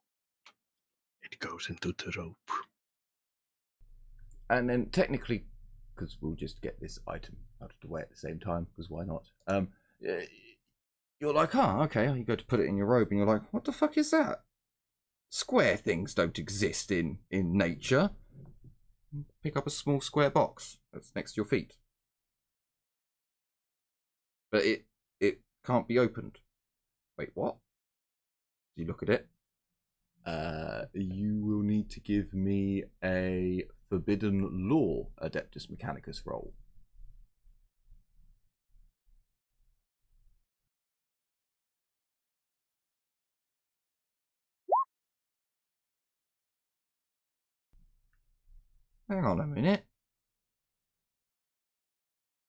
It goes into the rope. And then technically, because we'll just get this item out of the way at the same time, because why not? You're like, okay. You go to put it in your robe, and you're like, what the fuck is that? Square things don't exist in nature. Pick up a small square box that's next to your feet. But it can't be opened. Wait, what? You look at it. You will need to give me a Forbidden Law Adeptus Mechanicus roll. Hang on a minute.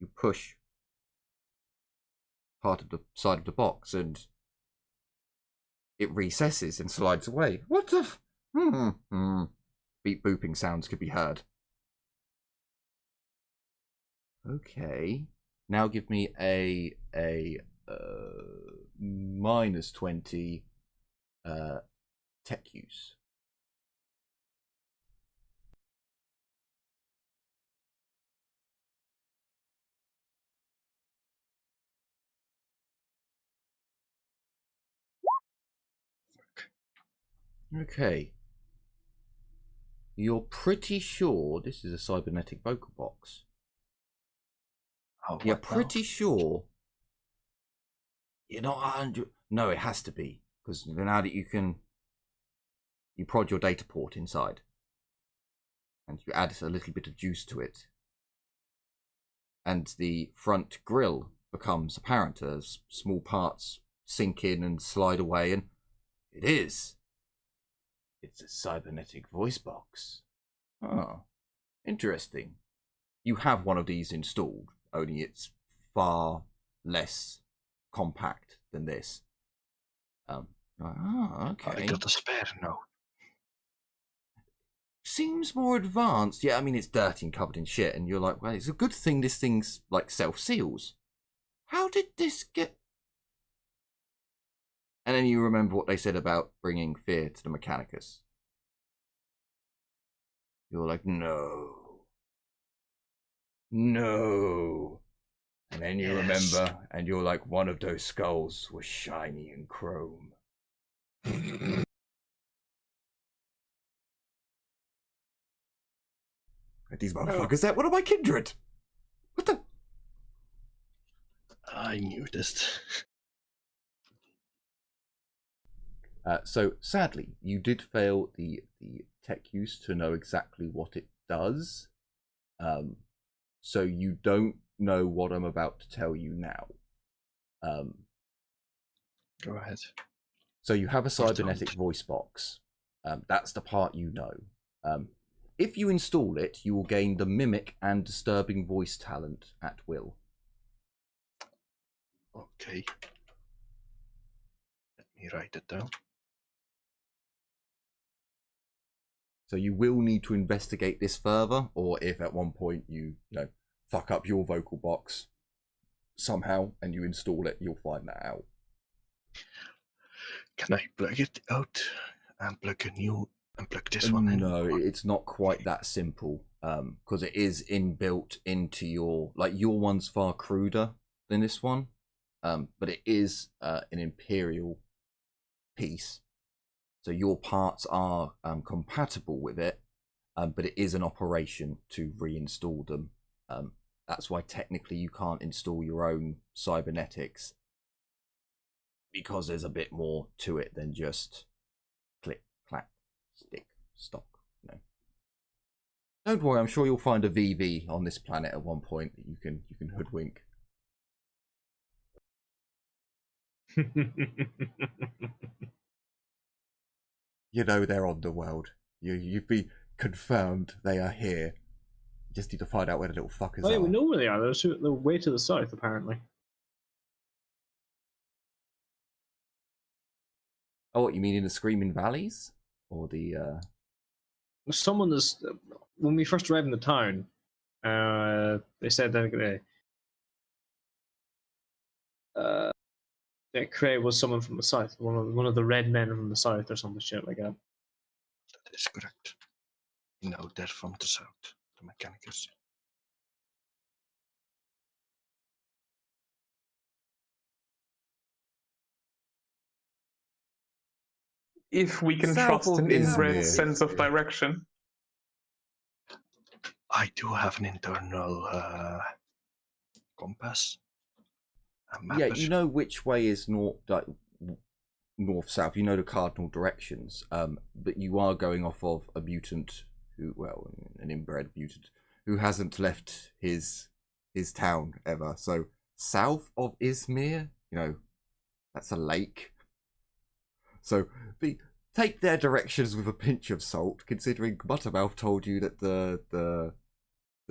You push part of the side of the box and it recesses and slides away. What the Beep booping sounds could be heard. Okay. Now give me a -20 tech use. Okay. You're pretty sure this is a cybernetic vocal box. Oh, You're what pretty sure. You're not 100. No, it has to be, because now that you prod your data port inside, and you add a little bit of juice to it, and the front grille becomes apparent as small parts sink in and slide away, and it is. It's a cybernetic voice box. Oh, interesting. You have one of these installed, only it's far less compact than this. Okay. I got a spare now. Seems more advanced. Yeah, I mean, it's dirty and covered in shit, and you're like, well, it's a good thing this thing's self-seals. How did this get... And then you remember what they said about bringing fear to the Mechanicus. You're like, no. And then you Yes. remember, and you're like, one of those skulls was shiny and chrome. And these motherfuckers said, what are my kindred? What the? I knew this. So sadly, you did fail the tech use to know exactly what it does. So you don't know what I'm about to tell you now. Go ahead. So you have a Or cybernetic don't. voice box. That's the part you know. If you install it, you will gain the mimic and disturbing voice talent at will. Okay. Let me write it down. So you will need to investigate this further, or if at one point you fuck up your vocal box somehow and you install it, you'll find that out. Can I plug it out and plug a new and plug this one in? No, it's not quite that simple, because it is inbuilt into your one's far cruder than this one, but it is an Imperial piece, so your parts are compatible with it, but it is an operation to reinstall them. That's why technically you can't install your own cybernetics, because there's a bit more to it than just click, clack, stick, stock. Don't worry, I'm sure you'll find a VV on this planet at one point that you can hoodwink. You know they're on the world. You've been confirmed they are here. You just need to find out where the little fuckers Oh yeah, are. we know where they are. They're way to the south, apparently. Oh, what you mean in the Screaming Valleys? Or the Someone is when we first arrived in the town. They said that that Cray was someone from the south, one of the red men from the south, or something shit like that. That is correct. You know, they're from the south, the Mechanicus. If we can South trust of an inbred Izmir. sense of direction. I do have an internal compass. Yeah, you know which way is north, south. You know the cardinal directions. But you are going off of a mutant an inbred mutant who hasn't left his town ever. So south of Izmir, that's a lake. So take their directions with a pinch of salt, considering Buttermouth told you that the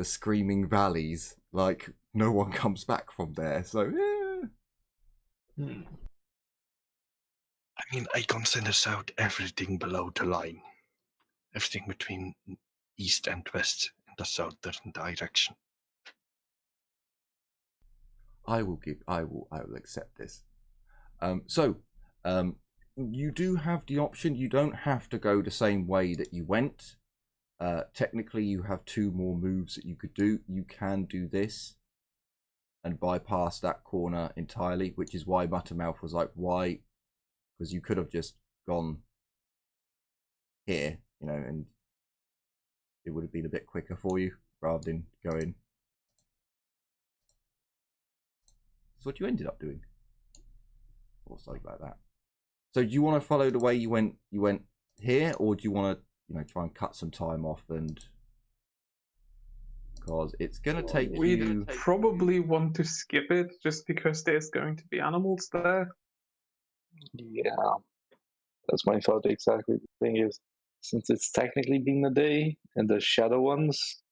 Screaming Valleys, no one comes back from there. So I mean, I consider south everything below the line. Everything between east and west in the southern direction. I will accept this. You do have the option. You don't have to go the same way that you went. Technically, you have 2 more moves that you could do. You can do this and bypass that corner entirely, which is why Buttermouth was like, why? Because you could have just gone here, and it would have been a bit quicker for you rather than going. So what you ended up doing, or something like that. So do you want to follow the way you went here, or do you want to try and cut some time off, and because it's going to take We'd probably want to skip it just because there's going to be animals there. Yeah, that's my thought exactly. The thing is, since it's technically been a day and the shadow ones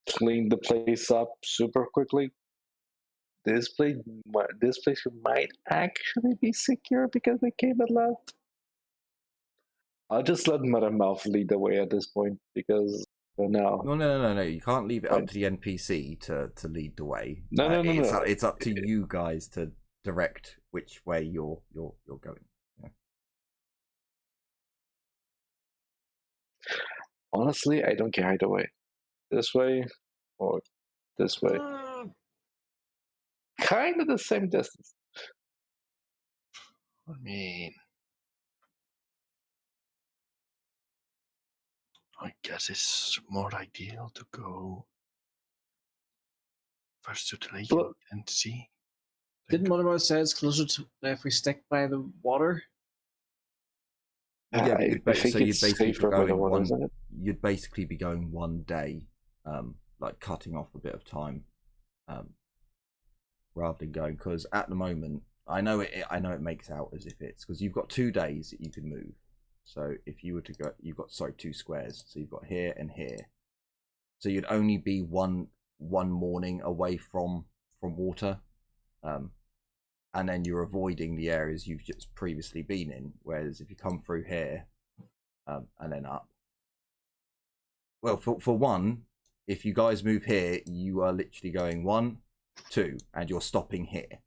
cleaned the place up super quickly, this place might actually be secure because they came and left. I'll just let Mother Mouth lead the way at this point because for now. No. You can't leave it up to the NPC to lead the way. No. It's up to you guys to direct which way you're going. Yeah. Honestly, I don't care either way. This way or this way. kind of the same distance. I mean, I guess it's more ideal to go first to the lake Well- and see. Didn't Monnalith say it's closer to if we stick by the water? Yeah, but I think you'd it's basically be safer by the going water, isn't it? You'd basically be going one day, like cutting off a bit of time, rather than going, because at the moment I know it makes out as if it's because you've got 2 days that you can move. So if you were to go, you've got 2 squares, so you've got here and here. So you'd only be one morning away from water, and then you're avoiding the areas you've just previously been in. Whereas if you come through here, and then up, well, for one, if you guys move here, you are literally going 1, 2, and you're stopping here.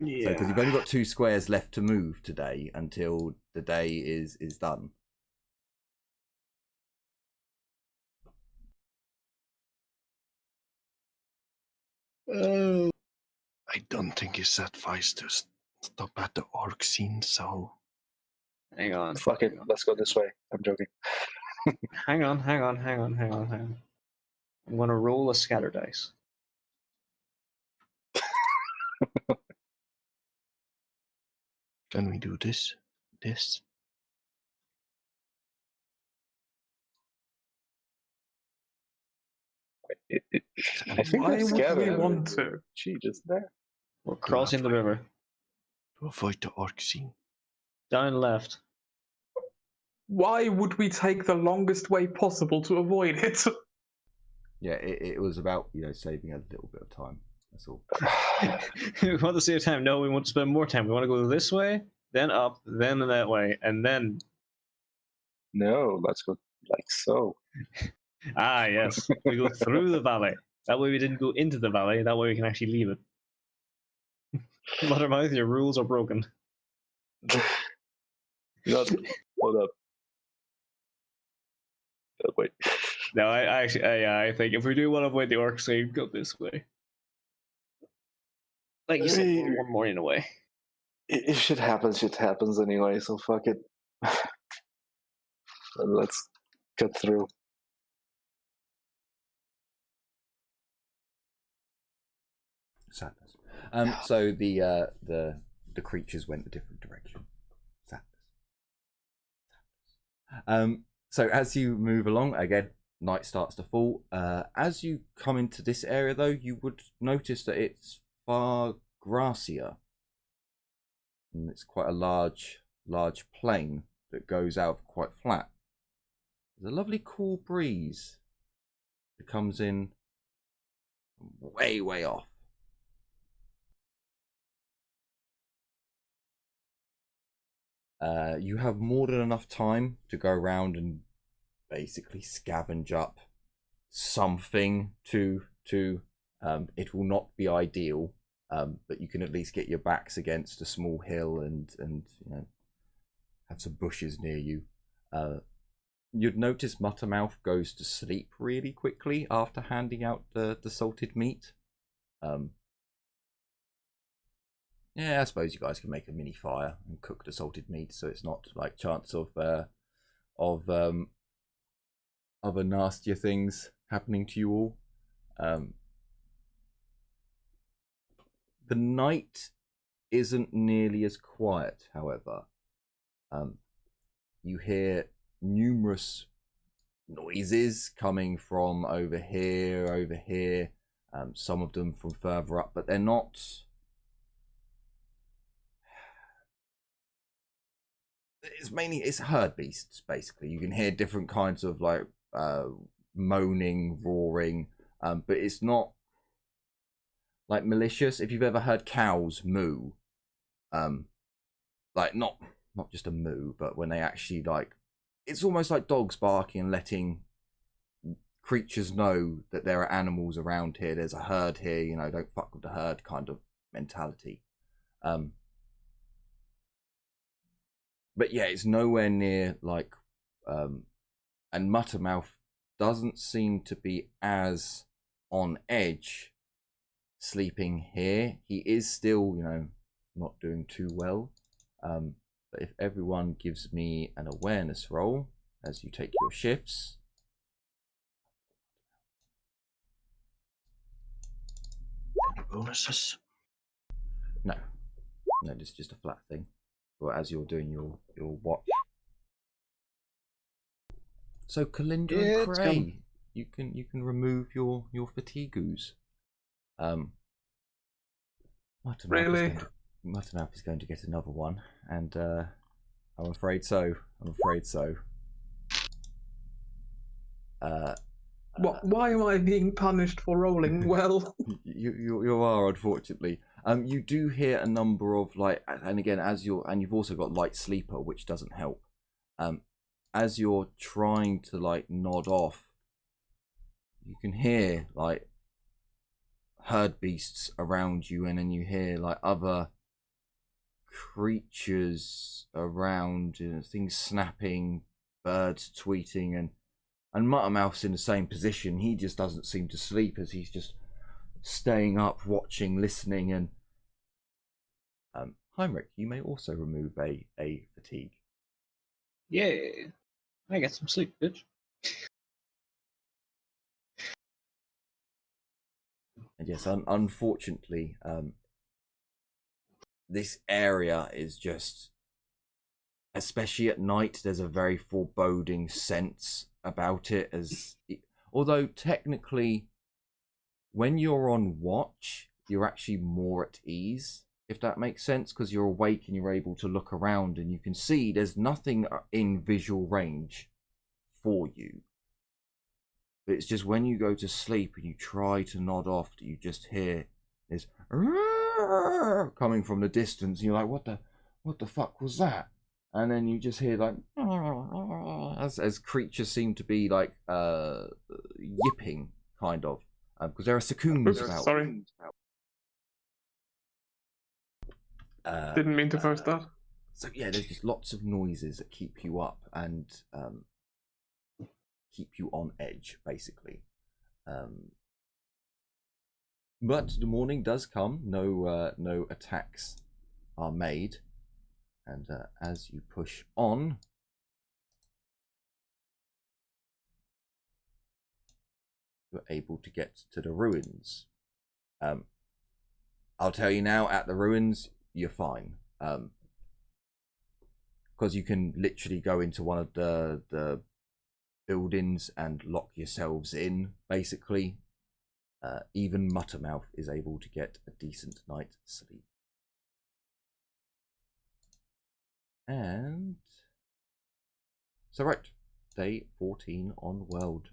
Yeah. So because you've only got 2 squares left to move today until the day is done. I don't think it's advised to stop at the orc scene, so Hang on. Fuck it, let's go this way. I'm joking. Hang on. I'm gonna roll a scatter dice. can we do this? This? I think Why that's would we gathered. want to? Cheat is there. We're crossing the river. To avoid the orc scene. Down left. Why would we take the longest way possible to avoid it? Yeah, it was about, you know, saving a little bit of time. That's all. We want to save time. No, we want to spend more time. We want to go this way, then up, then that way, and then. No, let's go like so. Ah, yes. We go through the valley. That way we didn't go into the valley. That way we can actually leave it. Mothermouth, your rules are broken. Not, hold up. Wait. No, I think if we do want to avoid the orcs, we go this way. Like you said, we're one morning away. If shit happens anyway, so fuck it. Let's cut through. Sadness. So the creatures went a different direction. Sadness. So as you move along, again, night starts to fall. As you come into this area, though, you would notice that it's far grassier, and it's quite a large plain that goes out quite flat. There's a lovely cool breeze that comes in way off. You have more than enough time to go around and basically scavenge up something to it will not be ideal, but you can at least get your backs against a small hill and you know, have some bushes near you. You'd notice Muttermouth goes to sleep really quickly after handing out the salted meat. Yeah, I suppose you guys can make a mini fire and cook the salted meat, so it's not like chance of other nastier things happening to you all. The night isn't nearly as quiet, however. You hear numerous noises coming from over here, some of them from further up, but they're not. It's herd beasts, basically. You can hear different kinds of like moaning, roaring, but it's not like malicious. If you've ever heard cows moo, like not just a moo, but when they actually like, it's almost like dogs barking and letting creatures know that there are animals around here. There's a herd here, you know, don't fuck with the herd kind of mentality. But yeah, it's nowhere near like, and Muttermouth doesn't seem to be as on edge sleeping here. He is still, you know, not doing too well. But if everyone gives me an awareness roll as you take your shifts. Any bonuses? No, it's just a flat thing. Or as you're doing your watch. So Kalinda and Cray, you can remove your fatigues. Really? Muttermouth is going to get another one, and I'm afraid so. Why am I being punished for rolling well? You are, unfortunately. You do hear a number of like, and again, you've also got light sleeper, which doesn't help. As you're trying to like nod off, you can hear like herd beasts around you, and then you hear like other creatures around, you know, things snapping, birds tweeting, and Muttermouth's in the same position. He just doesn't seem to sleep, as he's just staying up, watching, listening. And Heinrich, you may also remove a fatigue. Yeah, I get some sleep, bitch. And yes, unfortunately, this area is just, especially at night, there's a very foreboding sense about it. Although technically, when you're on watch, you're actually more at ease, if that makes sense, because you're awake and you're able to look around and you can see there's nothing in visual range for you. But it's just when you go to sleep and you try to nod off, you just hear this coming from the distance, and you're like, what the fuck was that? And then you just hear like as creatures seem to be like yipping, kind of, because there are Sacoons about. Sorry. Didn't mean to post that. So yeah, there's just lots of noises that keep you up and keep you on edge, basically. But the morning does come. No attacks are made, and as you push on, you're able to get to the ruins. I'll tell you now, at the ruins, you're fine, because you can literally go into one of the buildings and lock yourselves in, basically. Even Muttermouth is able to get a decent night's sleep. And so right, day 14 on World.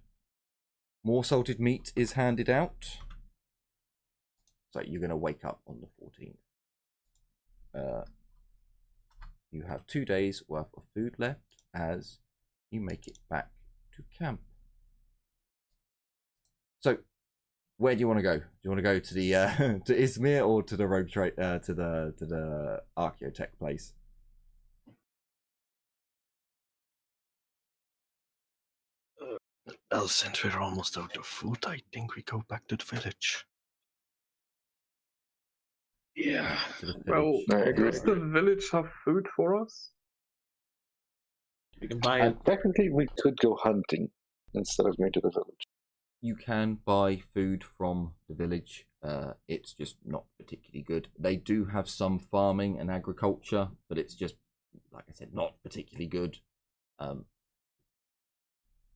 More salted meat is handed out. So you're going to wake up on the 14th. You have 2 days worth of food left as you make it back to camp. So, where do you want to go? Do you want to go to the to Izmir or to the rogue trade to the Archaeotech place? Well, since we're almost out of food, I think we go back to the village. Yeah. To the Well, village. does the village have food for us? We can buy And it. technically, we could go hunting instead of going to the village. You can buy food from the village. It's just not particularly good. They do have some farming and agriculture, but it's just, like I said, not particularly good.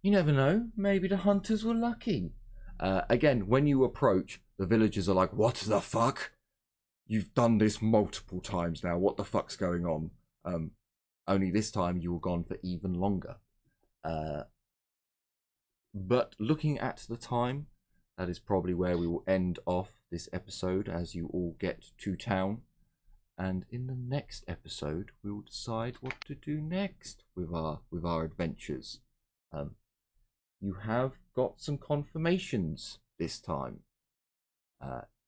You never know. Maybe the hunters were lucky. Again, when you approach, the villagers are like, "What the fuck? You've done this multiple times now. What the fuck's going on?" Only this time you were gone for even longer. But looking at the time, that is probably where we will end off this episode as you all get to town. And in the next episode, we will decide what to do next with our adventures. You have got some confirmations this time.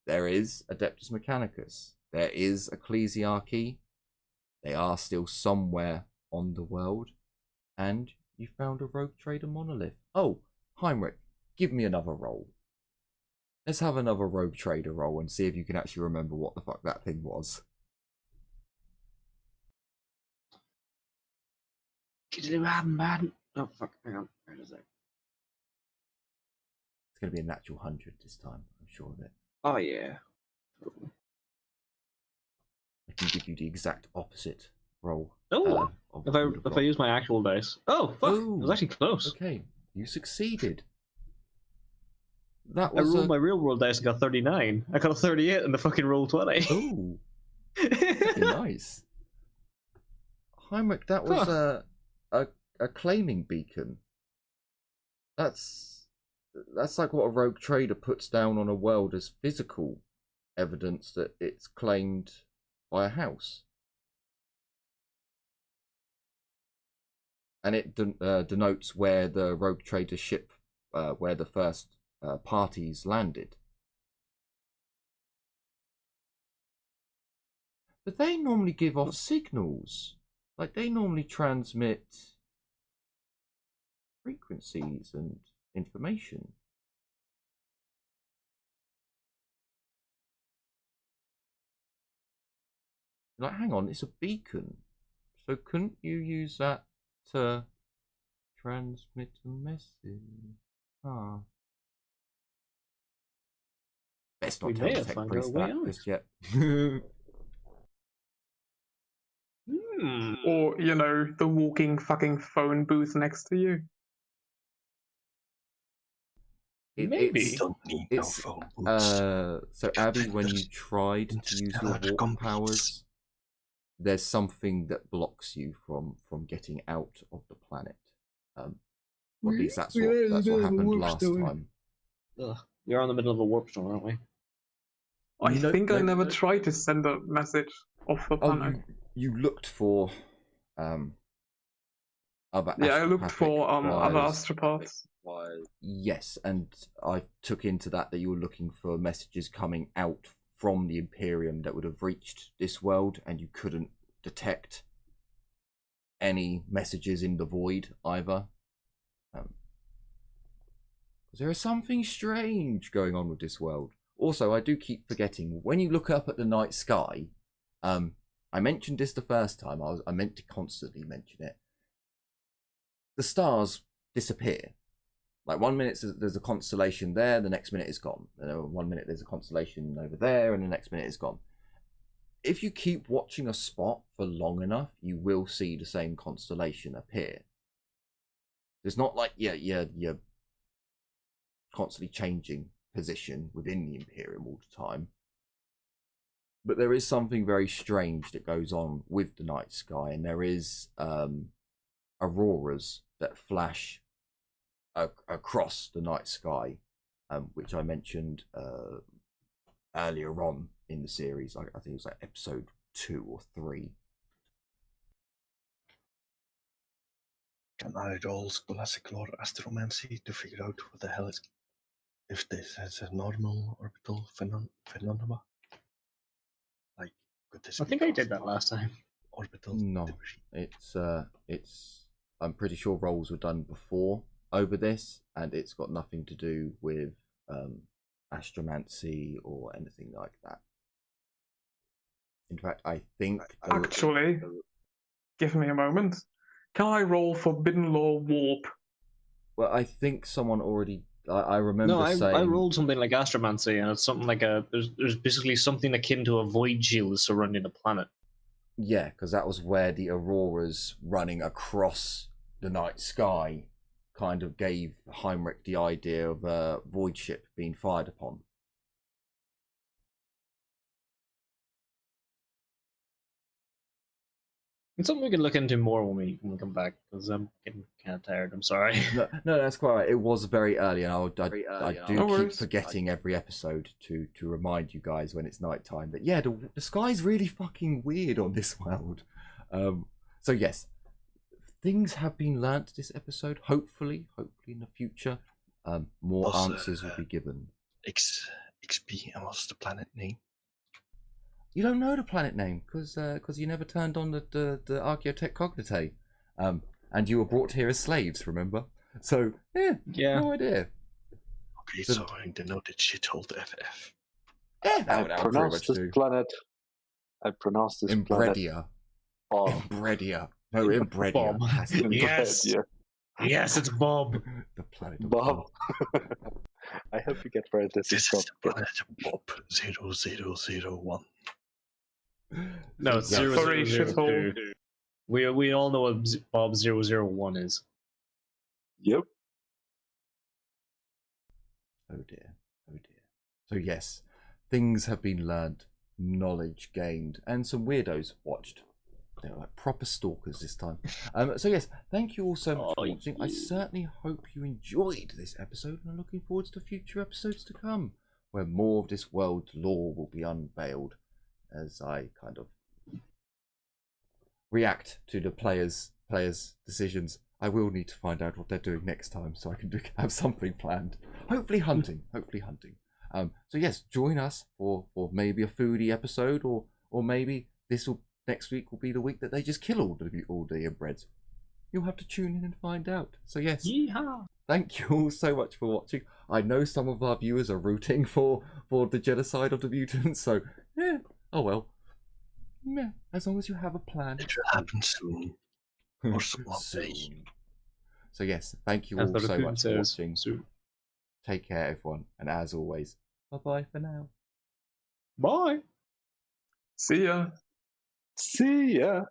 There is Adeptus Mechanicus. There is Ecclesiarchy. They are still somewhere on the world. And you found a rogue trader Monnalith. Oh, Heinrich, give me another roll. Let's have another Rogue Trader roll and see if you can actually remember what the fuck that thing was. Oh fuck! Hang on. Where is it? It's going to be a natural 100 this time. I'm sure of it. Oh yeah. I can give you the exact opposite roll. Oh, of if what you would have I got. use my actual dice. Oh fuck! It Ooh, was actually close. Okay, you succeeded. That I was rolled my real world dice and got 39. I got a 38 and the fucking roll 20. Ooh, pretty nice. Heinrich, that was a claiming beacon. That's like what a rogue trader puts down on a world as physical evidence that it's claimed by a house. And it denotes where the rogue trader ship, where the first parties landed. But they normally give off signals. Like, they normally transmit frequencies and information. Like, hang on, it's a beacon. So couldn't you use that to transmit a message? Ah. Best not We tell may the have tech found priest our way that out. just yet. Or, you know, the walking fucking phone booth next to you. Maybe. Don't need no It's phone booths. so Abby, when you tried to use your Interstellar warp communities. powers, there's something that blocks you from getting out of the planet. Or at least that's what happened last time. Ugh. We're on the middle of a warp storm, aren't we? I No- think I no- never tried to send a message off the Oh, planet. you looked for other Yeah, I looked for other astropathic astropaths. Yes, and I took into that you were looking for messages coming out from the Imperium that would have reached this world, and you couldn't detect any messages in the void either. There is something strange going on with this world. Also, I do keep forgetting, when you look up at the night sky, I mentioned this the first time, I meant to constantly mention it. The stars disappear. Like, 1 minute there's a constellation there, the next minute it's gone. 1 minute there's a constellation over there, and the next minute it's gone. If you keep watching a spot for long enough, you will see the same constellation appear. There's not like you're constantly changing position within the Imperium all the time. But there is something very strange that goes on with the night sky, and there is auroras that flash across the night sky, which I mentioned earlier on in the series. I think it was like episode 2 or 3. Can I roll scholastic lore astromancy to figure out what the hell is, if this is a normal orbital phenomena? Like, could this I be think I caused did that by last time. orbital No, debris? it's I'm pretty sure rolls were done before over this, and it's got nothing to do with astromancy or anything like that. In fact, I think Actually, give me a moment. Can I roll Forbidden Law Warp? well, I think someone already. I remember No, saying. I rolled something like astromancy, and it's something like there's basically something akin to a void shield surrounding the planet. Yeah, because that was where the auroras running across the night sky kind of gave Heinrich the idea of a void ship being fired upon. It's something we can look into more when we come back, because I'm getting kind of tired. I'm sorry. No, that's quite right. It was very early, and I do No keep worries. forgetting every episode to remind you guys when it's night time that the sky's really fucking weird on this world. So yes, things have been learnt this episode. Hopefully in the future, more Also, answers will be given. XP, and what's the planet name? You don't know the planet name because you never turned on the Archaeotech Cognite, and you were brought here as slaves. Remember? So yeah, Yeah. no idea. Okay, so I denoted shithole to FF. Yeah, I that would pretty pronounce much this do. planet. I pronounce this planet Imbredia. Bob. Imbredia. No, Imbredia. Bob. Has to be. Yes. Yeah, Yes, it's Bob. The planet of Bob. I hope you get parentheses This from is the planet Bob 0001. No, it's Yes. 0002. We all know what Bob 001 is. Yep. Oh dear. Oh dear. So yes, things have been learned, knowledge gained, and some weirdos watched. They were like proper stalkers this time. So yes, thank you all so much for watching. I certainly hope you enjoyed this episode, and I'm looking forward to future episodes to come, where more of this world's lore will be unveiled as I kind of react to the players' decisions. I will need to find out what they're doing next time, so I can have something planned. Hopefully hunting. So yes, join us for maybe a foodie episode, or maybe next week will be the week that they just kill all the inbreds. You'll have to tune in and find out. So yes, Yeehaw! thank you all so much for watching. I know some of our viewers are rooting for the genocide of the mutants, so yeah, oh well. Yeah, as long as you have a plan. It will happen soon. Or someday. Soon. So yes, thank you As all the so raccoon much for says, watching. soon. Take care, everyone, and as always, bye-bye for now. Bye. See ya. See ya.